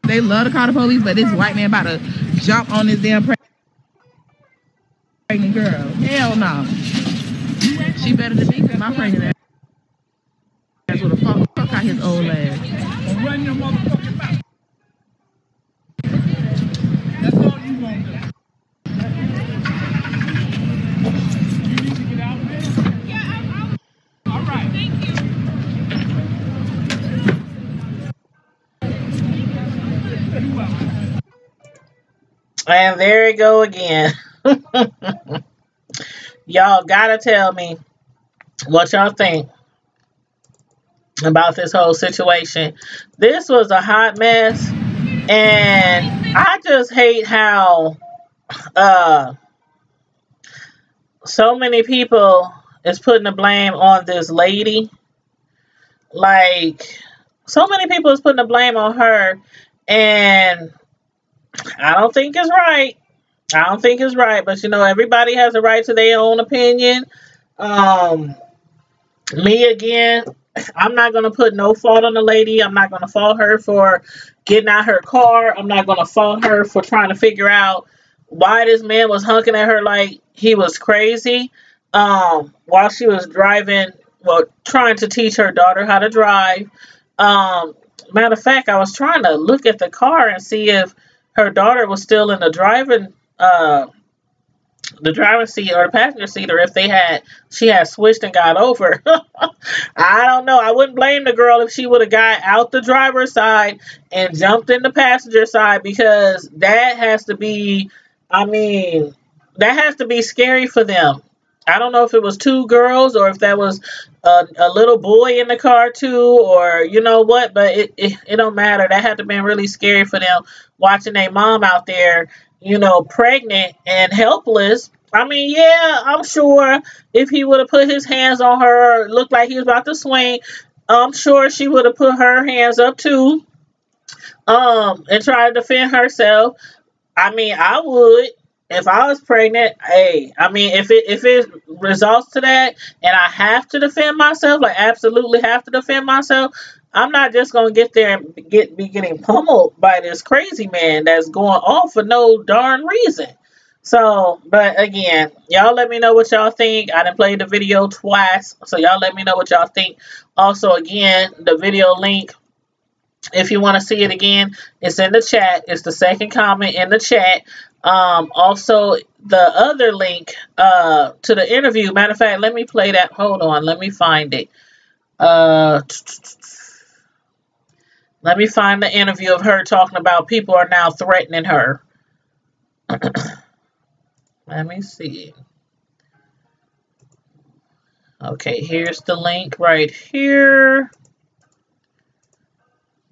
they love to call the police, but this white man about to jump on this damn pregnant girl. Hell no. She better than me because my pregnant ass would have fuck out his old ass. Run your motherfucking mouth. That's all you want to do. You need to get out of there? Yeah, All right. thank you. You out. And there we go again. Y'all gotta tell me what y'all think about this whole situation. This was a hot mess, and I just hate how so many people is putting the blame on this lady. Like, so many people is putting the blame on her, and I don't think it's right. I don't think it's right, but you know, everybody has a right to their own opinion. Me again, I'm not gonna put no fault on the lady. I'm not gonna fault her for getting out her car. I'm not gonna fault her for trying to figure out why this man was honking at her like he was crazy. While she was driving, well, trying to teach her daughter how to drive. Matter of fact, I was trying to look at the car and see if her daughter was still in the driving seat or the passenger seat, or if she had switched and got over. I don't know. I wouldn't blame the girl if she would have got out the driver's side and jumped in the passenger side, because that has to be, that has to be scary for them. I don't know if it was two girls or if that was a little boy in the car too, or you know what, but it don't matter. That had to have been really scary for them, watching their mom out there, you know, pregnant and helpless. Yeah, I'm sure if he would have put his hands on her, looked like he was about to swing, I'm sure she would have put her hands up too, and tried to defend herself. I would. If I was pregnant, hey, if it results to that and I have to defend myself, like absolutely have to defend myself, I'm not just gonna get there and be getting pummeled by this crazy man that's going off for no darn reason. So, but again, y'all let me know what y'all think. I done played the video twice, so y'all let me know what y'all think. Also, again, the video link, if you want to see it again, it's in the chat. It's the second comment in the chat. Also, the other link to the interview. Matter of fact, let me play that. Hold on. Let me find it. Let me find the interview of her talking about people are now threatening her. Let me see. Okay, here's the link right here.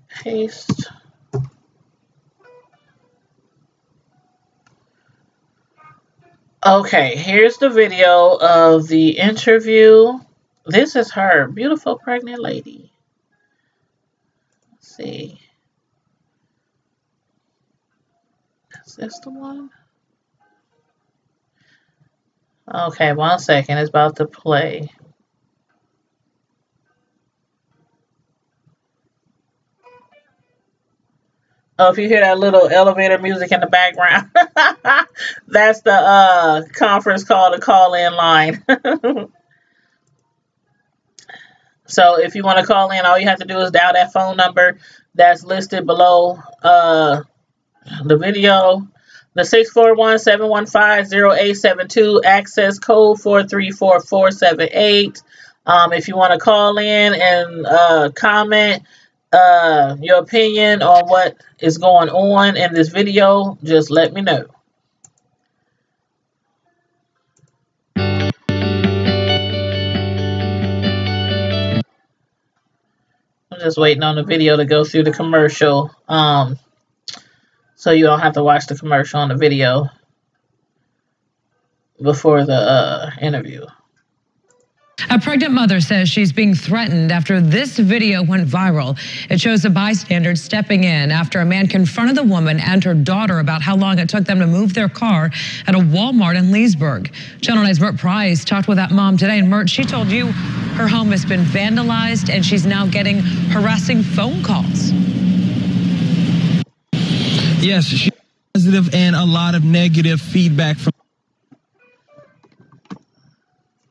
Paste. Okay, here's the video of the interview. This is her, beautiful pregnant lady. Let's see. Is this the one? Okay, 1 second. It's about to play. Oh, if you hear that little elevator music in the background, that's the conference call, the call-in line. So if you want to call in, all you have to do is dial that phone number that's listed below the video. The 641-715-0872, access code 434-478. If you want to call in and comment your opinion on what is going on in this video, just let me know. I'm just waiting on the video to go through the commercial, so you don't have to watch the commercial on the video before the interview. A pregnant mother says she's being threatened after this video went viral. It shows a bystander stepping in after a man confronted the woman and her daughter about how long it took them to move their car at a Walmart in Leesburg. Channel 9's Mert Price talked with that mom today, and Mert, she told you her home has been vandalized and she's now getting harassing phone calls. Yes, she's positive and a lot of negative feedback from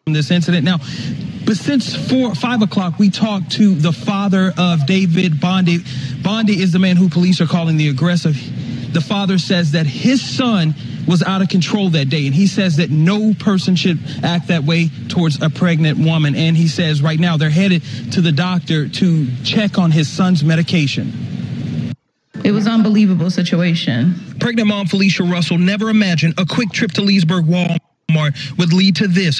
this incident. Now, but since 5 o'clock, we talked to the father of David Bondi. Bondi is the man who police are calling the aggressor. The father says that his son was out of control that day, and he says that no person should act that way towards a pregnant woman. And he says right now they're headed to the doctor to check on his son's medication. It was an unbelievable situation. Pregnant mom Felicia Russell never imagined a quick trip to Leesburg Walmart would lead to this.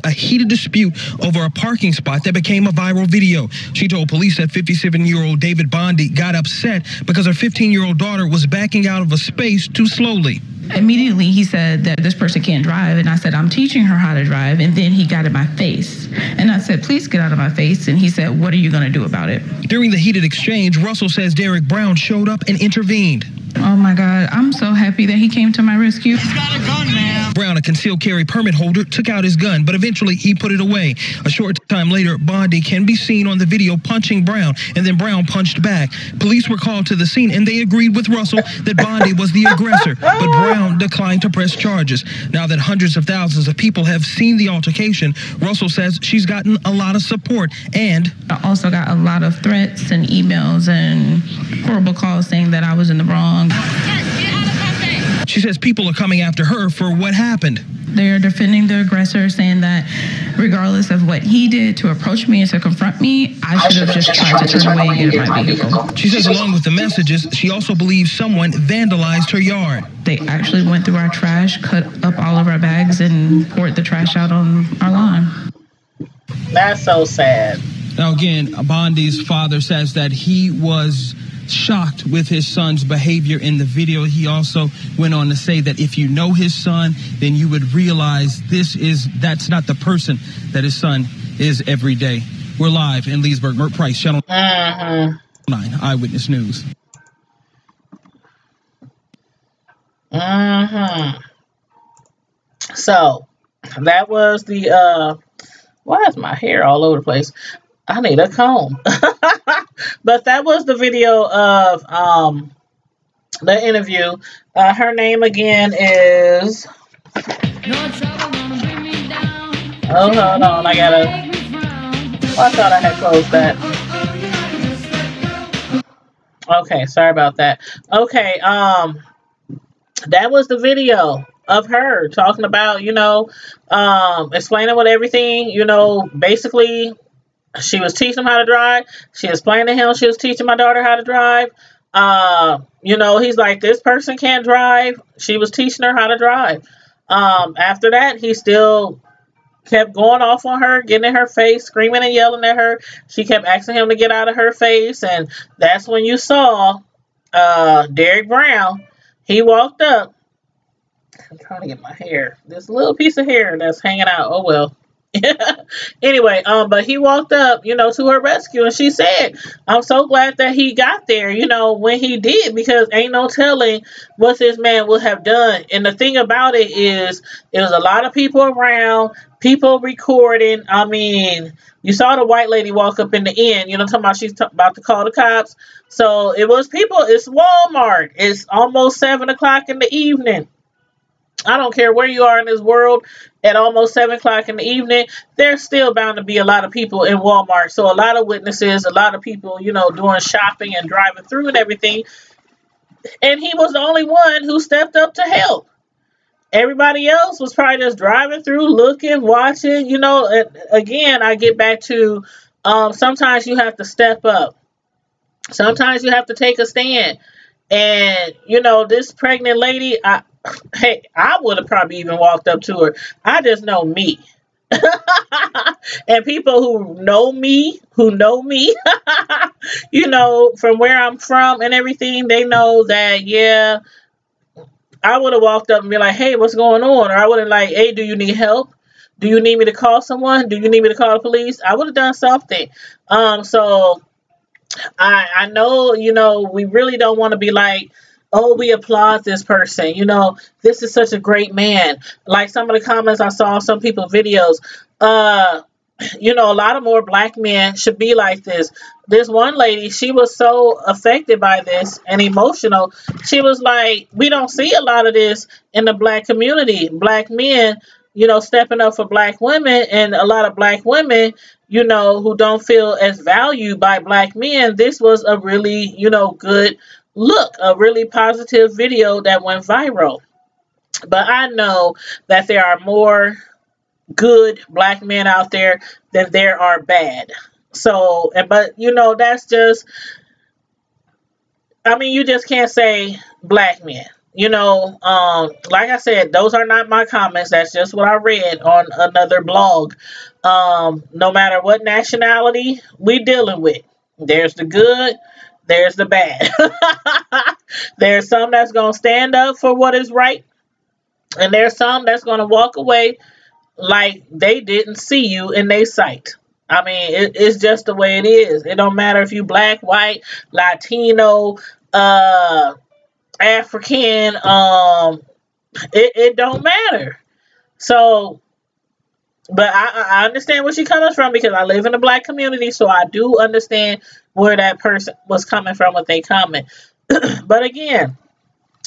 A heated dispute over a parking spot that became a viral video. She told police that 57-year-old David Bondi got upset because her 15-year-old daughter was backing out of a space too slowly. Immediately, he said that this person can't drive, and I said, I'm teaching her how to drive, and then he got in my face. And I said, please get out of my face, and he said, what are you going to do about it? During the heated exchange, Russell says Derek Brown showed up and intervened. Oh my God, I'm so happy that he came to my rescue. He's got a gun, man. Brown, a concealed carry permit holder, took out his gun, but eventually he put it away. A short time later, Bondi can be seen on the video punching Brown, and then Brown punched back. Police were called to the scene, and they agreed with Russell that Bondi was the aggressor, but Brown declined to press charges. Now that hundreds of thousands of people have seen the altercation, Russell says she's gotten a lot of support, and I also got a lot of threats and emails and horrible calls saying that I was in the wrong. She says people are coming after her for what happened. They're defending the aggressor, saying that regardless of what he did to approach me and to confront me, I should have just tried to turn away and get in my vehicle. She says along with the messages, she also believes someone vandalized her yard. They actually went through our trash, cut up all of our bags, and poured the trash out on our lawn. That's so sad. Now again, Bondi's father says that he was shocked with his son's behavior in the video. He also went on to say that if you know his son, then you would realize that's not the person that his son is every day. We're live in Leesburg. Mert Price, Channel 9 Eyewitness News. So that was the why is my hair all over the place? I need a comb. But that was the video of the interview. Her name again is oh, hold on, I thought I had closed that. Okay, sorry about that. Okay, that was the video of her talking about, explaining what everything, basically she was teaching him how to drive. She explained to him she was teaching my daughter how to drive. He's like, this person can't drive. She was teaching her how to drive. After that, he still kept going off on her, getting in her face, screaming and yelling at her. She kept asking him to get out of her face. And that's when you saw Derek Brown. He walked up. I'm trying to get my hair. This little piece of hair that's hanging out. Oh, well. Anyway, but he walked up, to her rescue, and she said, I'm so glad that he got there, when he did, because ain't no telling what this man would have done. And the thing about it is, it was a lot of people around, people recording. I mean, you saw the white lady walk up in the end, talking about she's about to call the cops. So it was people. It's Walmart. It's almost 7 o'clock in the evening. I don't care where you are in this world, at almost 7 o'clock in the evening, there's still bound to be a lot of people in Walmart. So a lot of witnesses, a lot of people, doing shopping and driving through and everything. And he was the only one who stepped up to help. Everybody else was probably just driving through, looking, watching. You know, again, I get back to sometimes you have to step up. Sometimes you have to take a stand. And, you know, this pregnant lady, hey, I would have probably even walked up to her. I just know me. And people who know me, you know, from where I'm from and everything, they know that, yeah, I would have walked up and be like, hey, what's going on? Or I would have like, hey, do you need help? Do you need me to call someone? Do you need me to call the police? I would have done something. So I know, you know, we really don't want to be like, oh, we applaud this person. You know, this is such a great man. Like some of the comments I saw on some people's videos, you know, a lot of more black men should be like this. This one lady, she was so affected by this and emotional. She was like, we don't see a lot of this in the black community. Black men, you know, stepping up for black women, and a lot of black women, you know, who don't feel as valued by black men. This was a really, you know, good look, a really positive video that went viral. But I know that there are more good black men out there than there are bad. So, but you know, that's just, I mean, you just can't say black men. You know, like I said, those are not my comments. That's just what I read on another blog. No matter what nationality we dealing with, there's the good, there's the bad. There's some that's gonna stand up for what is right, and there's some that's gonna walk away like they didn't see you in their sight. I mean, it's just the way it is. It don't matter if you black, white, Latino, African, it don't matter. So, but I understand where she's coming from because I live in a black community, so I do understand where that person was coming from with their comment. But again,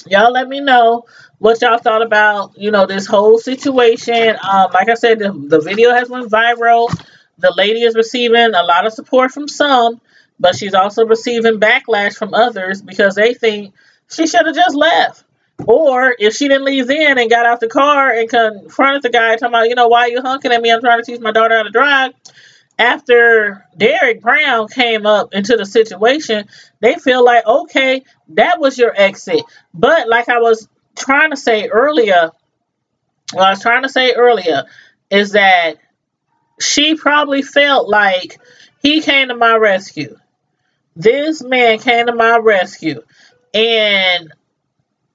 y'all let me know what y'all thought about, you know, this whole situation. Like I said, the video has went viral. The lady is receiving a lot of support from some, but she's also receiving backlash from others because they think she should have just left. Or if she didn't leave then and got out the car and confronted the guy talking about, you know, why are you honking at me? I'm trying to teach my daughter how to drive. After Derek Brown came up into the situation, they feel like, okay, that was your exit. But like I was trying to say earlier, is that she probably felt like he came to my rescue. This man came to my rescue and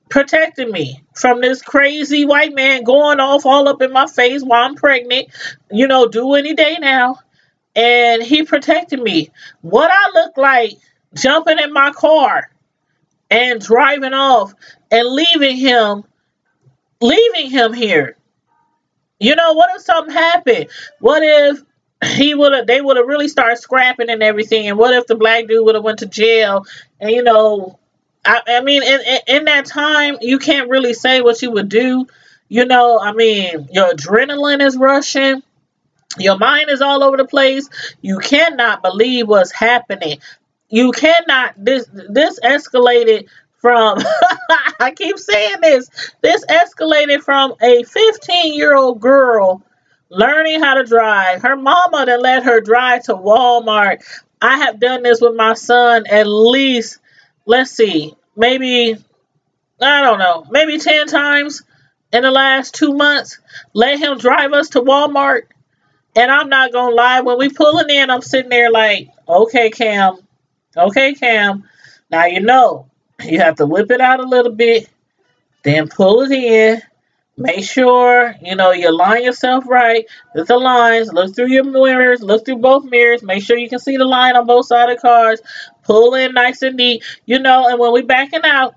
protected me from this crazy white man going off all up in my face while I'm pregnant, you know, due any day now. And he protected me. What I look like jumping in my car and driving off and leaving him here. You know, what if something happened? What if they would have really started scrapping and everything? And what if the black dude would have went to jail? And you know, I mean, in that time, you can't really say what you would do. You know, I mean, your adrenaline is rushing. Your mind is all over the place. You cannot believe what's happening. You cannot, this escalated from, I keep saying this escalated from a 15-year-old girl learning how to drive. Her mama done let her drive to Walmart. I have done this with my son at least, let's see, maybe, I don't know, maybe 10 times in the last 2 months. Let him drive us to Walmart. And I'm not going to lie, when we pulling in, I'm sitting there like, okay, Cam. Now, you know, you have to whip it out a little bit, then pull it in. Make sure, you know, you line yourself right with the lines. Look through your mirrors. Look through both mirrors. Make sure you can see the line on both sides of the cars. Pull in nice and neat. You know, and when we backing out,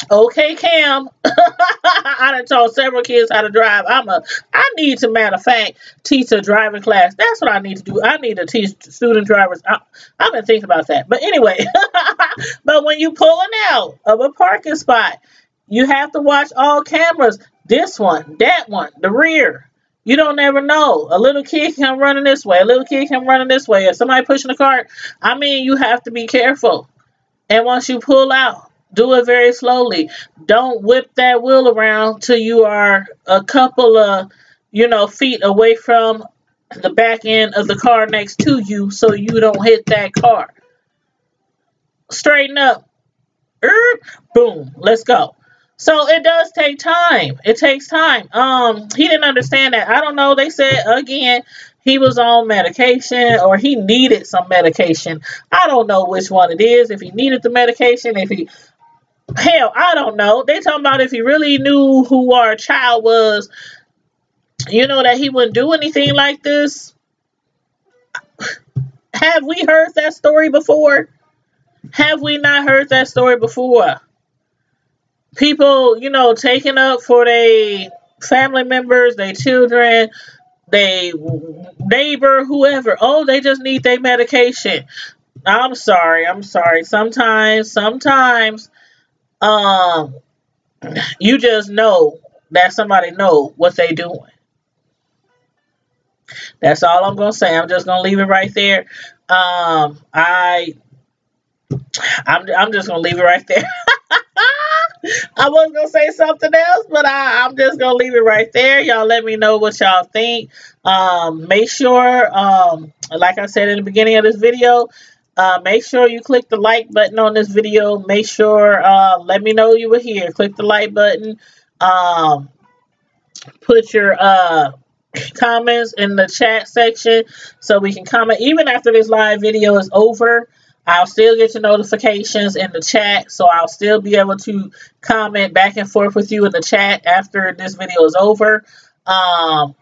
okay, Cam. I done taught several kids how to drive. I need to, matter of fact, teach a driving class. That's what I need to do. I need to teach student drivers. I've been thinking about that. But anyway, but when you pulling out of a parking spot, you have to watch all cameras. This one, that one, the rear. You don't ever know. A little kid can come running this way. A little kid can running this way. If somebody pushing a cart, I mean, you have to be careful. And once you pull out, Do it very slowly. Don't whip that wheel around till you are a couple of, feet away from the back end of the car next to you so you don't hit that car. Straighten up. Boom. Let's go. So it does take time. It takes time. He didn't understand that. I don't know. They said again he was on medication or he needed some medication. I don't know which one it is. If he needed the medication, hell, I don't know. They talking about if he really knew who our child was, that he wouldn't do anything like this. Have we heard that story before? Have we not heard that story before? People, taking up for their family members, their children, their neighbor, whoever. Oh, they just need their medication. I'm sorry. Sometimes, you just know that somebody know what they doing. That's all I'm gonna say. I'm just gonna leave it right there. I'm just gonna leave it right there. I was gonna say something else, but I'm just gonna leave it right there. Y'all let me know what y'all think. Make sure, like I said in the beginning of this video, make sure you click the like button on this video. Make sure, let me know you were here. Click the like button. Put your comments in the chat section so we can comment. Even after this live video is over, I'll still get your notifications in the chat, so I'll still be able to comment back and forth with you in the chat after this video is over. But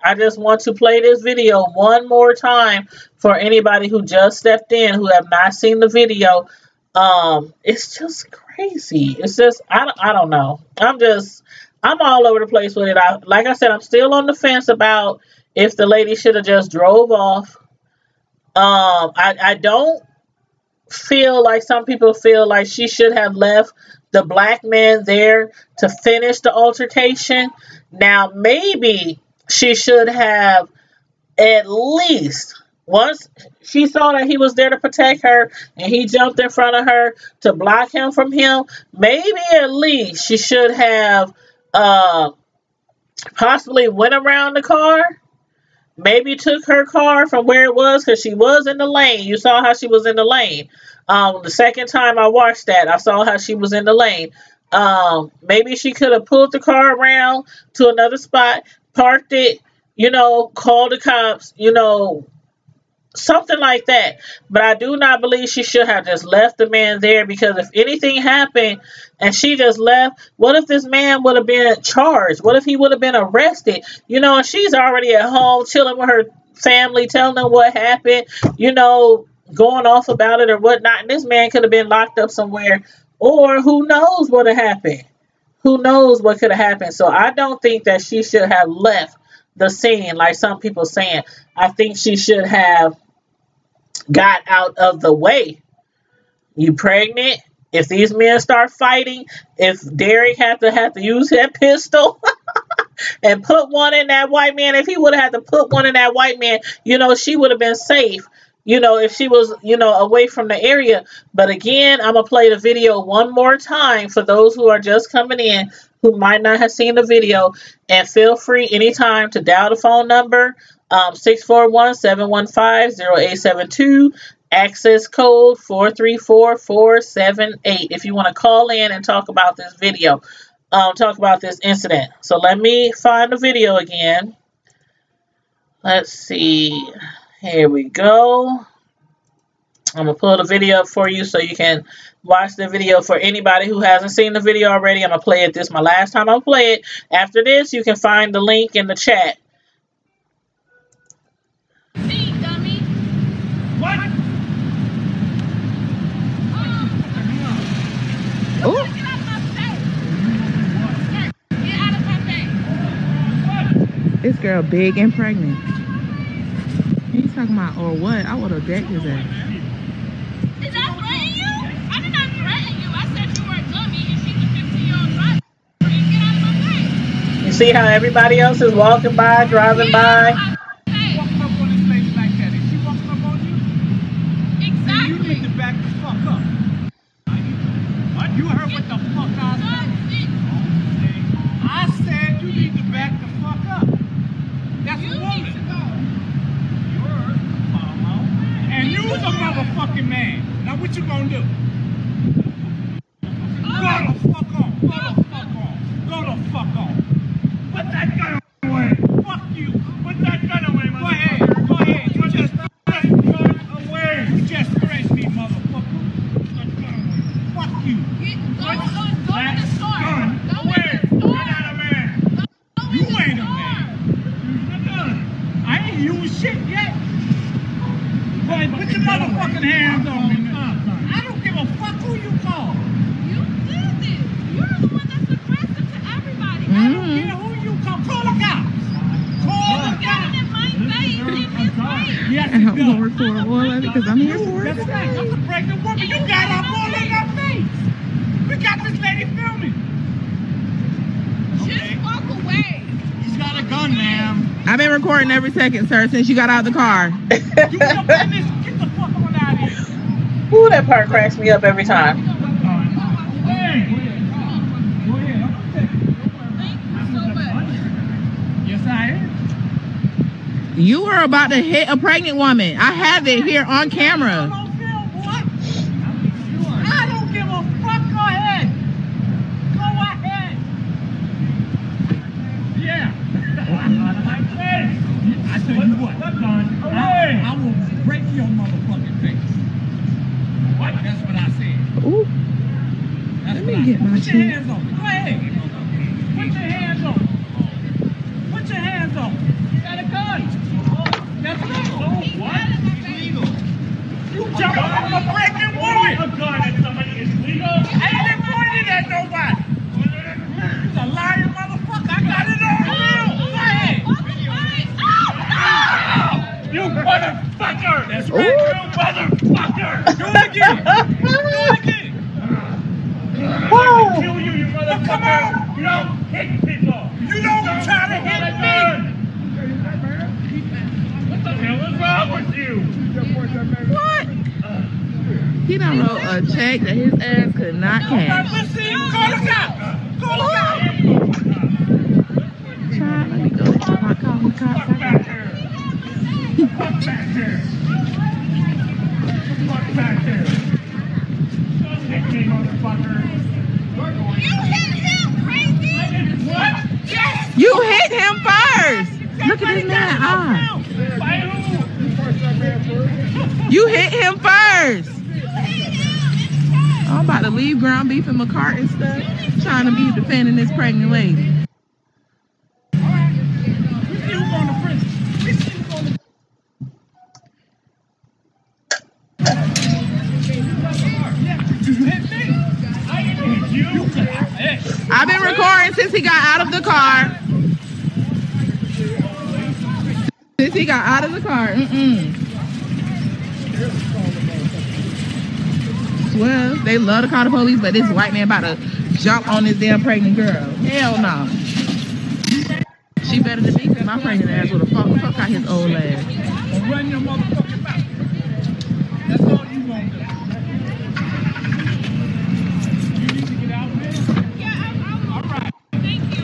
I just want to play this video one more time for anybody who just stepped in, who have not seen the video. It's just crazy. It's just, I don't know. I'm all over the place with it. Like I said, I'm still on the fence about if the lady should have just drove off. I don't feel like some people feel like she should have left the black man there to finish the altercation. Now, maybe she should have at least, once she saw that he was there to protect her and he jumped in front of her to block him from him, maybe at least she should have possibly went around the car. Maybe took her car from where it was, because she was in the lane. You saw how she was in the lane. The second time I watched that, I saw how she was in the lane. Maybe she could have pulled the car around to another spot, parked it, called the cops, something like that. But I do not believe she should have just left the man there, because if anything happened and she just left, what if this man would have been charged? What if he would have been arrested? And she's already at home chilling with her family, telling them what happened, going off about it or whatnot. And this man could have been locked up somewhere, or who knows what had happened. Who knows what could have happened. So I don't think that she should have left the scene like some people saying. I think she should have got out of the way. You pregnant? If these men start fighting, if Derek had to use that pistol and put one in that white man, if he would have had to put one in that white man, she would have been safe, if she was, away from the area. But again, I'm going to play the video one more time for those who are just coming in, who might not have seen the video, and feel free anytime to dial the phone number, 641-715-0872, access code 434478, if you want to call in and talk about this video, talk about this incident. So let me find the video again. Let's see. Here we go. I'm going to pull the video up for you so you can watch the video. For anybody who hasn't seen the video already, I'm going to play it. This is my last time I'll play it. After this, you can find the link in the chat. See, dummy. What? Get out of my face. Get out of my face. This girl big and pregnant. He's talking about, or what? I would have decked his ass. Did I threaten you? I did not threaten you. I said you were a dummy and she's a 15-year-old driver. Get out of my face. You see how everybody else is walking by, driving by? Walking up on this lady like that. Is she walking up on you? Exactly. You need to back the fuck up. You's a motherfucking man. Now what you gonna do? Go the fuck on. Go the fuck on. Go the fuck on. Put that gun away. Fuck you. Put that gun away, motherfucker. Go ahead. Go ahead. You just put that gun away. You just threatened me, motherfucker. Put that gun away. Fuck you. Go to the store. Gun Go away. to the store. You're not a man. You ain't a man. I ain't used shit yet. Boy, put your motherfucking hands on me. I don't give a fuck who you call. You did this. You're the one that's aggressive to everybody. I don't care who you call. Call the cops. Call the Got it in my face, in his face. Yes, And you I'm do. gonna record all of it because I'm here for it. That's right. That's a pregnant woman. You got her all in her face. We got this lady filming. Just walk away. He's got a gun, ma'am. I've been recording every second, sir, since you got out of the car. You get the fuck on out of here. Ooh, that part cracks me up every time. Hey. Go ahead. I'm gonna take it. Thank you so much. Yes, I am. You were about to hit a pregnant woman. I have it here on camera. I don't give a fuck. Go ahead. Go ahead. Yeah. I tell you what, I will break your motherfucking face. What? That's what I said. Ooh, That's let what me I get said. my Put your shit. hands on. Go ahead. Put your hands on. Put your hands on. You got a gun. That's legal. What? Illegal. You jumped on a pregnant woman. A gun at somebody is legal. I ain't pointed at nobody. You're a lying motherfucker. I got it on real. Go ahead. You motherfucker! That's right, you motherfucker! Do it again! Do it again! I'm gonna kill you, you motherfucker! Come on! You don't hit people! You don't try to hit me! What the hell is wrong with you? What? He done wrote a check that his ass could not cash. Listen, call the cops! Call the cops! Child, let me go. I'm not calling the cops. Fuck back here! Fuck back here! Fuck back here! Don't hit me, motherfucker! You hit him, crazy. I did what? Yes. You hit him first. Look at this man eye. By who? You hit him first. You hit him. I'm about to leave ground beef and McCart and stuff, trying to be defending this pregnant lady. We see who's going to prison. We see who's going to You hit me? I didn't hit you. Hey. I've been recording since he got out of the car. Since he got out of the car. Well, they love to call the police, but this white man about to jump on this damn pregnant girl. Hell no. She better than me because my pregnant ass would have fuck out his old ass. Run your motherfucking mouth. That's all you gonna do. You need to get out of there. Yeah, All right. thank you.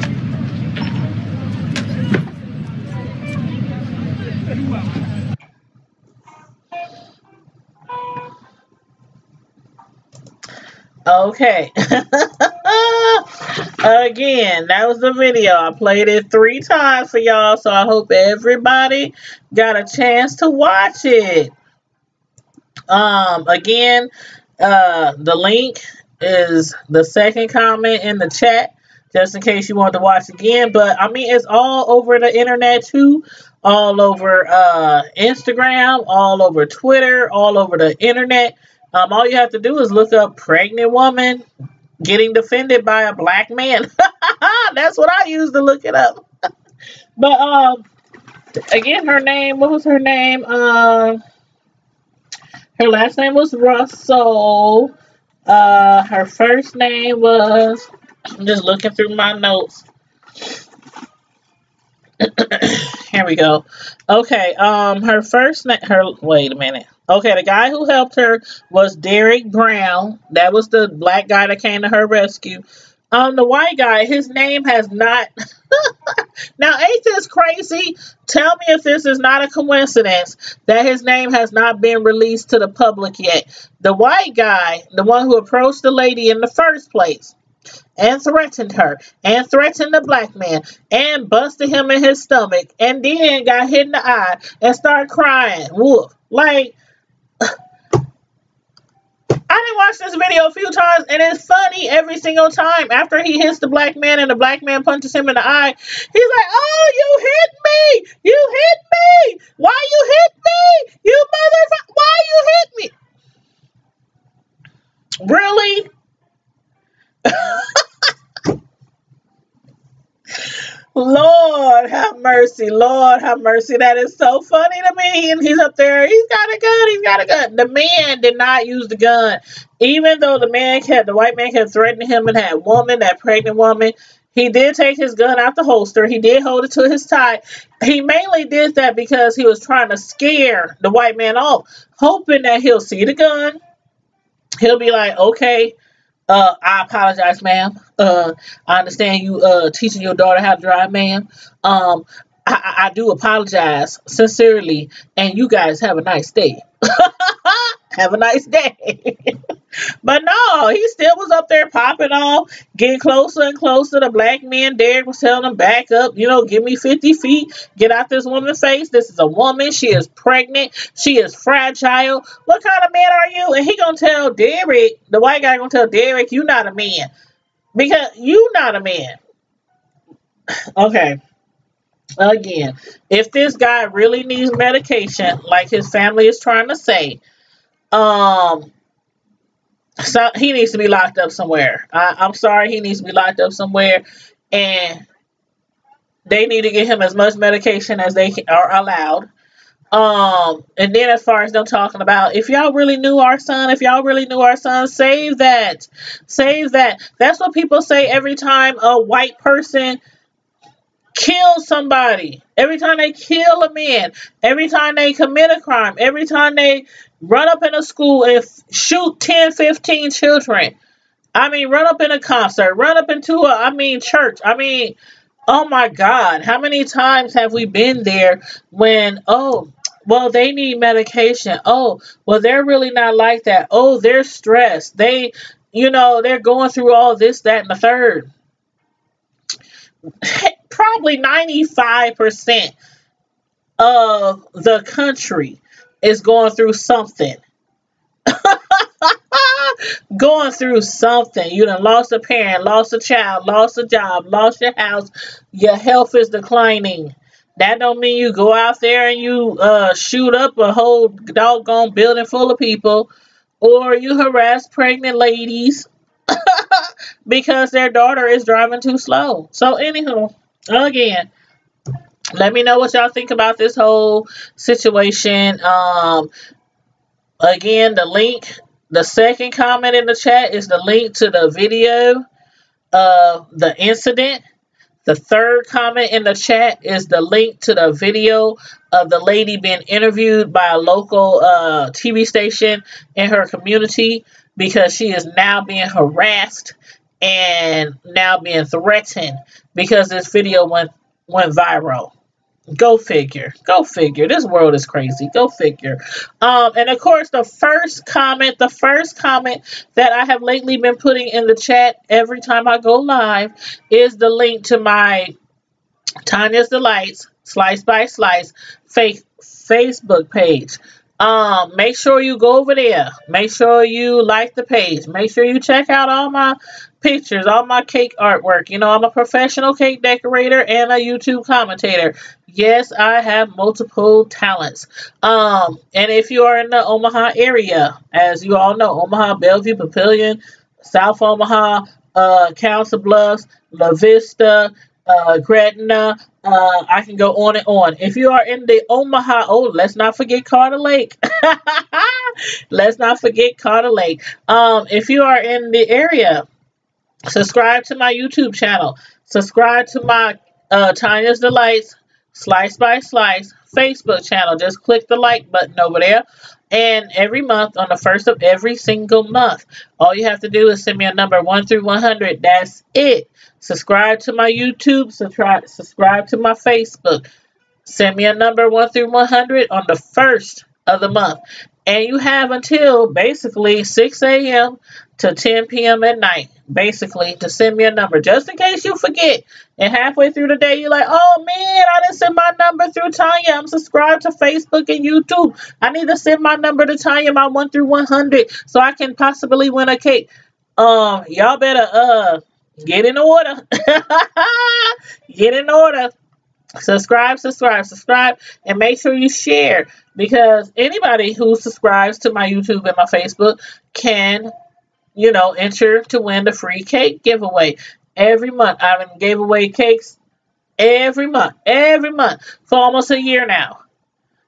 You welcome. Okay. Again, that was the video. I played it 3 times for y'all, so I hope everybody got a chance to watch it. Again, the link is the second comment in the chat, just in case you want to watch again. But I mean, it's all over the internet too, all over Instagram, all over Twitter, all over the internet. All you have to do is look up pregnant woman getting defended by a black man. That's what I used to look it up. But again, her name, what was her name? Her last name was Russell. Her first name was, I'm just looking through my notes. Here we go. Okay, her first name, wait a minute. Okay, the guy who helped her was Derek Brown. That was the black guy that came to her rescue. The white guy, his name has not. Now, ain't this crazy? Tell me if this is not a coincidence that his name has not been released to the public yet. The white guy, the one who approached the lady in the first place and threatened her and threatened the black man and busted him in his stomach and then got hit in the eye and started crying. Woof. Like, I didn't watch this video a few times, and it's funny every single time. After he hits the black man and the black man punches him in the eye, he's like, "Oh, you hit me! You hit me! Why you hit me? You motherfucker! Why you hit me?" Really? Lord have mercy. Lord have mercy. That is so funny to me. And he's up there. He's got a gun. He's got a gun. The man did not use the gun. Even though the white man kept threatening him and that pregnant woman, he did take his gun out the holster. He did hold it to his tie. He mainly did that because he was trying to scare the white man off, hoping that he'll see the gun. He'll be like, okay, I apologize, ma'am. I understand you teaching your daughter how to drive, ma'am. I do apologize sincerely, and you guys have a nice day. Have a nice day. But no, he still was up there popping off, getting closer and closer. The black man, Derek, was telling him, back up, give me 50 feet, get out this woman's face. This is a woman. She is pregnant. She is fragile. What kind of man are you? And he gonna tell Derek, the white guy gonna tell Derek, you not a man. Because you not a man. Okay. Again, if this guy really needs medication, like his family is trying to say, so he needs to be locked up somewhere. I'm sorry, he needs to be locked up somewhere, and they need to get him as much medication as they are allowed. And then as far as them talking about, if y'all really knew our son, save that. Save that. That's what people say every time a white person kills somebody. Every time they kill a man. Every time they commit a crime. Every time they run up in a school and shoot 10, 15 children. I mean, run up in a concert. Run up into church. Oh my God. How many times have we been there when, well, they need medication. Oh, well, they're really not like that. Oh, they're stressed. They're going through all this, that, and the third. Probably 95% of the country is going through something. Going through something. You done lost a parent, lost a child, lost a job, lost your house. Your health is declining. That don't mean you go out there and you shoot up a whole doggone building full of people, or you harass pregnant ladies because their daughter is driving too slow. So anywho, again, let me know what y'all think about this whole situation. Again, the second comment in the chat is the link to the video of the incident. The third comment in the chat is the link to the video of the lady being interviewed by a local TV station in her community because she is now being harassed and now being threatened because this video went viral. Go figure. Go figure. This world is crazy. Go figure. And of course, the first comment that I have lately been putting in the chat every time I go live is the link to my Tanya's Delights Slice by Slice Facebook page. Make sure you go over there. Make sure you like the page. Make sure you check out all my pictures, all my cake artwork. I'm a professional cake decorator and a YouTube commentator. Yes, I have multiple talents. And if you are in the Omaha area, as you all know, Omaha, Bellevue, Papillion, South Omaha, Council Bluffs, La Vista, Gretna, I can go on and on. If you are in the Omaha, let's not forget Carter Lake. Let's not forget Carter Lake. If you are in the area, subscribe to my YouTube channel. Subscribe to my Tanya's Delights Slice by Slice Facebook channel. Just click the like button over there. And every month, on the first of every single month, all you have to do is send me a number 1 through 100. That's it. Subscribe to my YouTube. Subscribe to my Facebook. Send me a number 1 through 100 on the first of the month. And you have until basically 6 a.m. to 10 p.m. at night, basically, to send me a number. Just in case you forget. And halfway through the day, you're like, oh, man, I didn't send my number through Tanya. I'm subscribed to Facebook and YouTube. I need to send my number to Tanya, my 1 through 100, so I can possibly win a cake. Y'all better get in order. Get in order. Subscribe, and make sure you share, because anybody who subscribes to my YouTube and my Facebook can, enter to win the free cake giveaway every month. I've gave away cakes every month for almost a year now.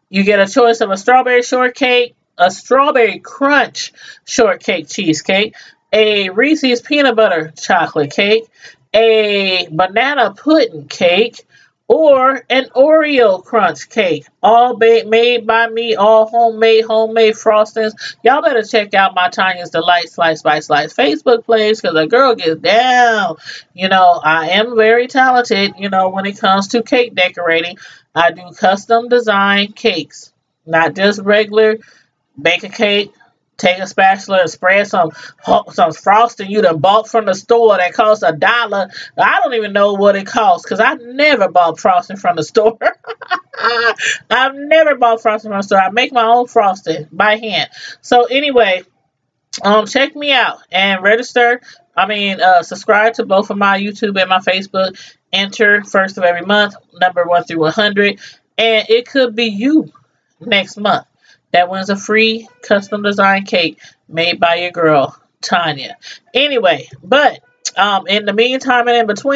You get a choice of a strawberry shortcake, a strawberry crunch shortcake cheesecake, a Reese's peanut butter chocolate cake, a banana pudding cake, or an Oreo crunch cake, all made by me, all homemade frostings. Y'all better check out my Tanya's Delight Slice by Slice Facebook page, because the girl gets down. I am very talented, when it comes to cake decorating. I do custom design cakes, not just regular bake a cake. Take a spatula and spread some frosting you done bought from the store that costs $1. I don't even know what it costs, because I never bought frosting from the store. I've never bought frosting from the store. I make my own frosting by hand. So anyway, check me out and register. Subscribe to both of my YouTube and my Facebook. Enter first of every month, number 1 through 100, and it could be you next month that wins a free custom design cake made by your girl, Tanya. Anyway, but in the meantime and in between,